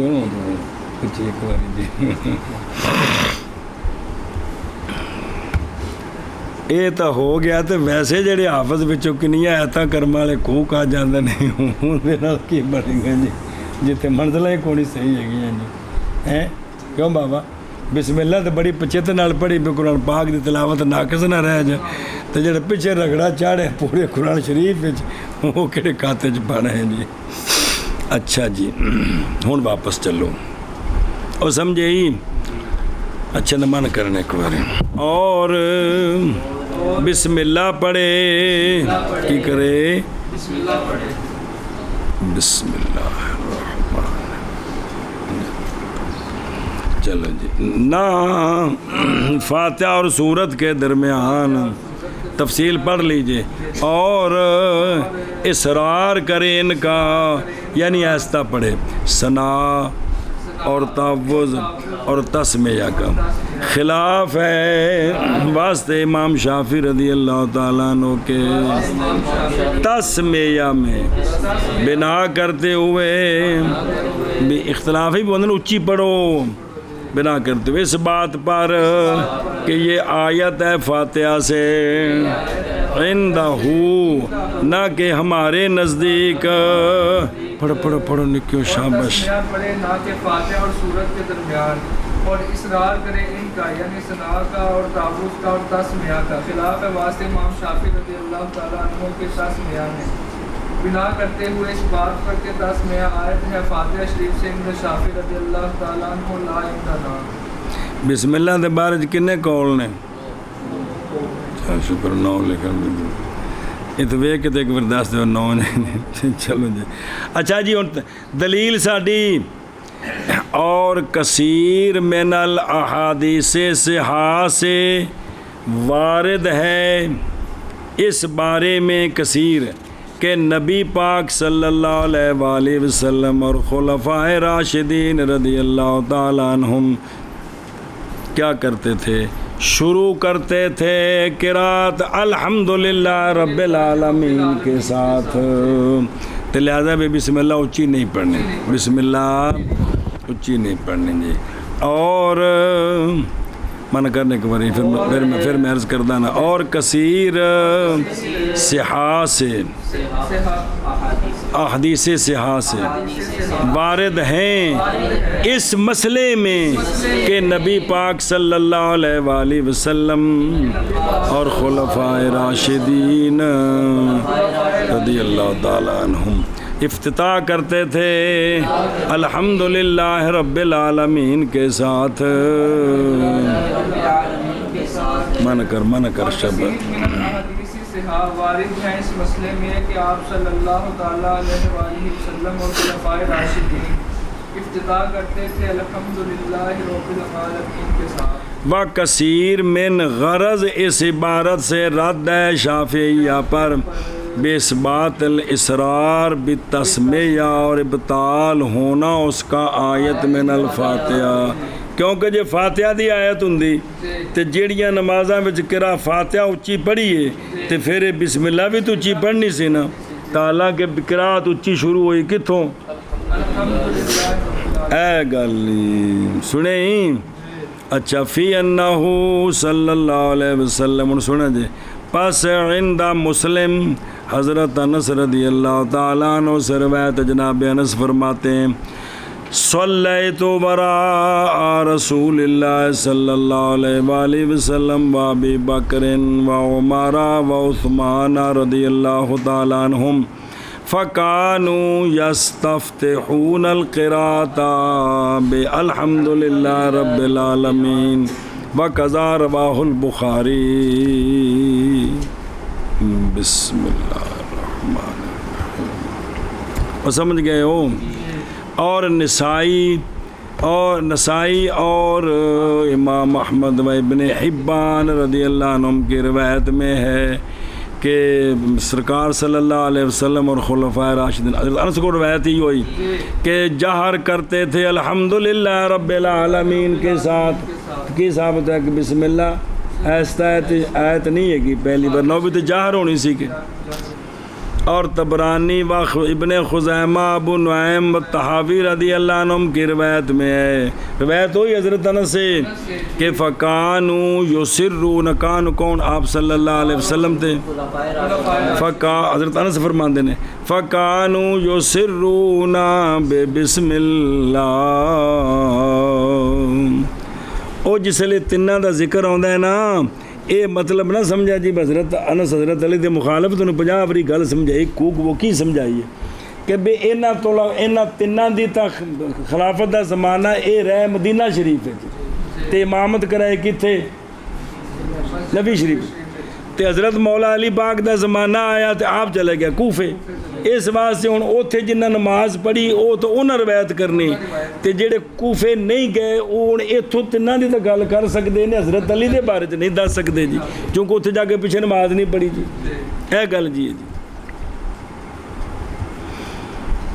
کچھ ایک بار جی یہ تو ہو گیا تو ویسے جڑے حافظ بچوں کنیاں ایتاں کرم والے کوہ کہا جاندے نہیں ہوں کی بڑھیں گے جی جتنے منزلیں ہی کونی صحیح ہے جی ہیں کیوں بابا بسم اللہ تو بڑی پچیت نال پڑھی بھی قرآن پاک دی تلاوت ناقص نہ رہ جائے تو جڑے پیچھے رگڑا چاڑے پورے قرآن شریف وہ کہڑے کھاتے چ پانا ہے جی اچھا جی ہوں واپس چلو اور سمجھے ہی اچھا نہ من کرنے ایک بار اور بسم اللہ پڑھے کی کرے بسم اللہ پڑھے بسم اللہ چلو جی نہ فاتحہ اور سورت کے درمیان تفصیل پڑھ لیجئے اور اصرار کرے ان کا یعنی آہستہ پڑھے ثنا اور تعوذ اور تسمیہ کا خلاف ہے واسطے امام شافعی رضی اللہ تعالیٰ عنہ کے تسمیہ میں بنا کرتے ہوئے بھی اختلافی بندن اچھی پڑھو بنا کرتے ہوئے اس بات پر کہ یہ آیت ہے فاتحہ سے عندہ نہ کہ ہمارے نزدیک پڑھو پڑھو پڑھو نکیو شابش پڑھے نہ کہ فاتحہ اور سورت کے درمیان اور اصرار کرے ان کا یعنی ثنا کا اور تعوذ کا اور تسمیہ کا خلاف ہے واسطے امام شافعی رضی اللہ تعالیٰ عنہ کے تسمیہ میں بنا کرتے ہوئے اس بات پر کہ تسمیہ آیت ہے فاتحہ شریف سے عند شافعی رضی اللہ تعالیٰ عنہ لا عندنا بسم اللہ دے بارے کنے کول نے شکر نو لکھن یہ تو ویک کے ایک برداشت دے نو نے چلو جی اچھا جی دلیل ساڈی اور کثیر من الاحادیث صحاح سے وارد ہے اس بارے میں کثیر کہ نبی پاک صلی اللہ علیہ وآلہ وسلم اور خلفائے راشدین رضی اللہ تعالیٰ عنہم کیا کرتے تھے شروع کرتے تھے قرات الحمدللہ رب العالمین کے ساتھ تو لہذا بھی بسم اللہ اونچی نہیں پڑھنی بسم اللہ اونچی نہیں پڑھنی جی اور من کرنے کے بارے پھر میں عرض کردہ نا اور کثیر صحاح سے احادیث صحاح سے وارد ہیں اس مسئلے میں کہ نبی پاک صلی اللہ علیہ وآلہ وسلم اور خلفائے راشدین رضی اللہ تعالیٰ عنہم افتتاح کرتے تھے الحمدللہ رب العالمین کے ساتھ من کر شب وارد ہیں اس مسئلے میں کہ آپ صلی اللہ تعالیٰ علیہ وآلہ وسلم اور خلفائے راشدین افتتاح کرتے تھے الحمدللہ رب العالمین کے ساتھ وکثیر من غرض اس عبارت سے رد ہے شافعیہ پر بِإِثْبَاتِ الْإِسْرَارِ بِالتَّسْمِيَّةِ اور ابطال ہونا اس کا آیت من الفاتحہ کیونکہ جے فاتحہ دی آیت ہوندی تے جیڑیاں نمازاں وچ کرا فاتحہ اچھی پڑھیے تے پھر بسم اللہ بھی تو اچھی پڑھنی سی نا تالا کہ قرات اچھی شروع ہوئی کتھوں اے گل سنیں اچھا فی انہو صلی اللہ علیہ وسلم ان سنا جی پس عند مسلم حضرت انس رضی اللہ تعالیٰ عنہ سے روایت جناب انس فرماتے ہیں صلیت وراء رسول اللہ صلی اللہ علیہ وآلہ وسلم و ابی بکر و عمر و عثمان رضی اللہ تعالیٰ عنہم فَكَانُوا يَسْتَفْتِحُونَ الْقِرَاءَةَ بِالْحَمْدُ لِلَّهِ رَبِّ الْعَالَمِينَ وَكَذَا رواه البخاری. بسم اللہ الرحمن الرحیم. سمجھ گئے ہو؟ اور نسائی اور امام احمد و ابن حبان رضی اللہ عنہم کی روایت میں ہے کہ سرکار صلی اللہ علیہ وسلم اور خلفائے راشدین انس کو روایت ہی ہوئی کہ جہر کرتے تھے الحمدللہ رب العالمین کے ساتھ. کی ثابت ہے کہ بسم اللہ ایسا آیت نہیں ہے کہ پہلی بار نو بھی تو جہر ہونی سی کہ. اور طبرانی و ابن خزیمہ ابو نعیم و طحاوی رضی اللہ عنہم کی روایت میں ہے. روایت ہوئی حضرت انس سے کہ فَكَانُوا يُسِرُّونَ کان کون آپ صلی اللہ علیہ وسلم تھے. حضرت انس فرماندے نے فَكَانُوا يُسِرُّونَ بِبِسْمِ اللَّهِ. او جس لئے تنہ دا ذکر ہوندہ ہے نا اے مطلب نہ سمجھا جی حضرت انس حضرت علی دے مخالف تو 50 باری گل سمجھائی کوک وہ کی سمجھائی ہے کہ بے اینا تنہ دی تا خلافت دا زمانہ اے رہ مدینہ شریف ہے تے امامت کرائے کی تھے نبی شریف تے حضرت مولا علی پاک دا زمانہ آیا تے آپ چلے گیا کوفے. اس واسطے ہن اوتھے جنہ نماز پڑھی او تو انہاں روایت کرنی تے جڑے کوفے نہیں گئے او ہن ایتھوں تنہاں دی تے گل کر سکدے نے حضرت علی دے بارے تے نہیں دس سکدے جی کیونکہ اوتھے جا کے پیچھے نماز نہیں پڑھی جی. اے گل جی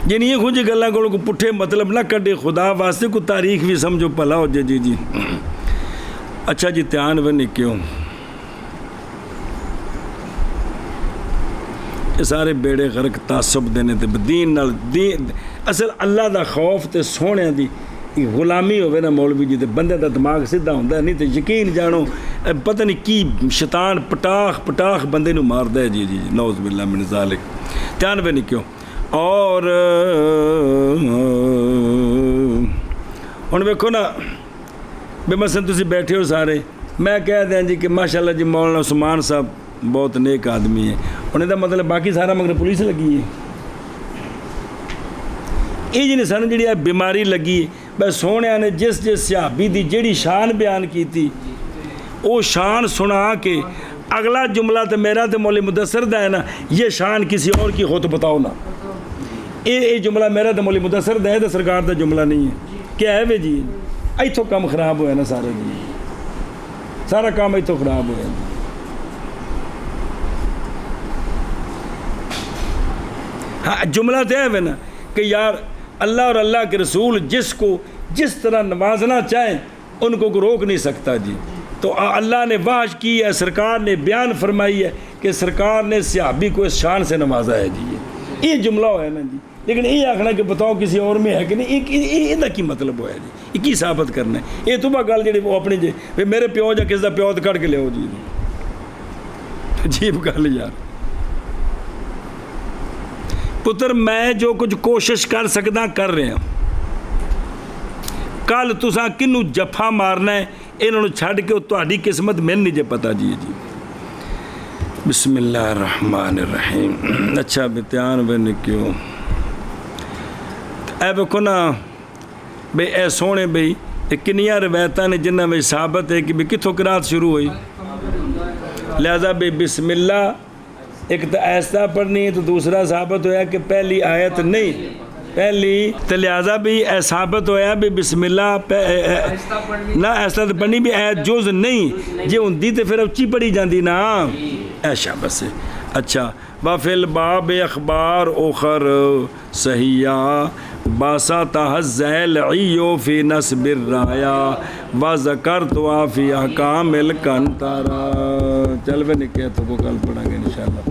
جی یہ کچھ گلاں کو پٹھے مطلب نہ کڈے خدا واسطے کو تاریخ بھی سمجھو پلا ہو جائے جی. اچھا جی دھیان و نکیوں یہ سارے بیڑے غرق تعصب دینے تے دین نال دین اصل اللہ دا خوف تے سونے دی غلامی ہوئے نا مولوی جی تے بندے دا دماغ سیدھا ہوندہ ہے نہیں تے یقین جانو پتہ نہیں کی شیطان پٹاخ بندے نو مار دے جی نعوذ باللہ من ذالک. دھیان پہ نہیں کیوں. اور ہن ویکھو نا بے مثلا تسی بیٹھے ہو سارے میں کہہ دیں جی کہ ماشاءاللہ جی مولانا عثمان صاحب بہت نیک آدمی ہے انہیں دا مطلب باقی سارا مگر پولیس لگی ہے. یہ جی سانو جڑی بیماری لگی بس سونے نے جس صحابی دی جڑی شان بیان کی تھی وہ شان سنا کے اگلا جملہ تو میرا تو مولی مدثر دا ہے نا یہ شان کسی اور کی ہو تو بتاؤ نا. یہ جملہ میرا تو مولی مدثر دا ہے تو سرکار دا جملہ نہیں ہے. کیا ہے وے جی ایتھوں کام خراب ہوا ہے نا سارے جی سارا کام ایتھوں خراب ہوا ہے. ہاں جملہ تو ہے نا کہ یار اللہ اور اللہ کے رسول جس کو جس طرح نوازنا چاہیں ان کو روک نہیں سکتا جی. تو اللہ نے واحد کی ہے سرکار نے بیان فرمائی ہے کہ سرکار نے صحابی کو اس شان سے نوازا ہے جی. یہ جملہ ہے نا جی. لیکن یہ آخنا کہ بتاؤ کسی اور میں ہے کہ نہیں یہ کی مطلب ہوا ہے جی. یہ کی ثابت کرنا ہے. یہ تو گل جی وہ اپنی جی میرے پیو جا کس کا پیو تو کٹ کے لو جی عجیب گل یار. پتر میں جو کچھ کوشش کر سکتا کر رہے ہیں. کل تساں کنوں جفا مارنا ہے انہوں نے چھڑ کے تہاڈی قسمت میں نہیں جے پتا جی. بسم اللہ الرحمن الرحیم. اچھا بتیان بن کیوں اے ویکھو نا بے اے سونے بھئی کنیاں روایتاں نے جنہاں میں ثابت ہے کہ بھی کتھوں قرات شروع ہوئی. لہذا بے بسم اللہ ایک تو ایسا پڑھنی ہے تو دوسرا ثابت ہویا کہ پہلی آیت نہیں پہلی تو لہذا بھی ثابت ہویا بھی بسم اللہ نہ ایسا تو پڑھنی بھی آیت جوز نہیں جی ہوندی تو پھر اچھی پڑھی جاندی نا ایشا بس. اچھا وفی الباب اخبار اخر صحیحہ باسا تحزیل عیو فی نصب الرایا وذکرتوا فی احکام الکنتارا. چل بے نکے تو کو کل پڑھیں گے انشاءاللہ.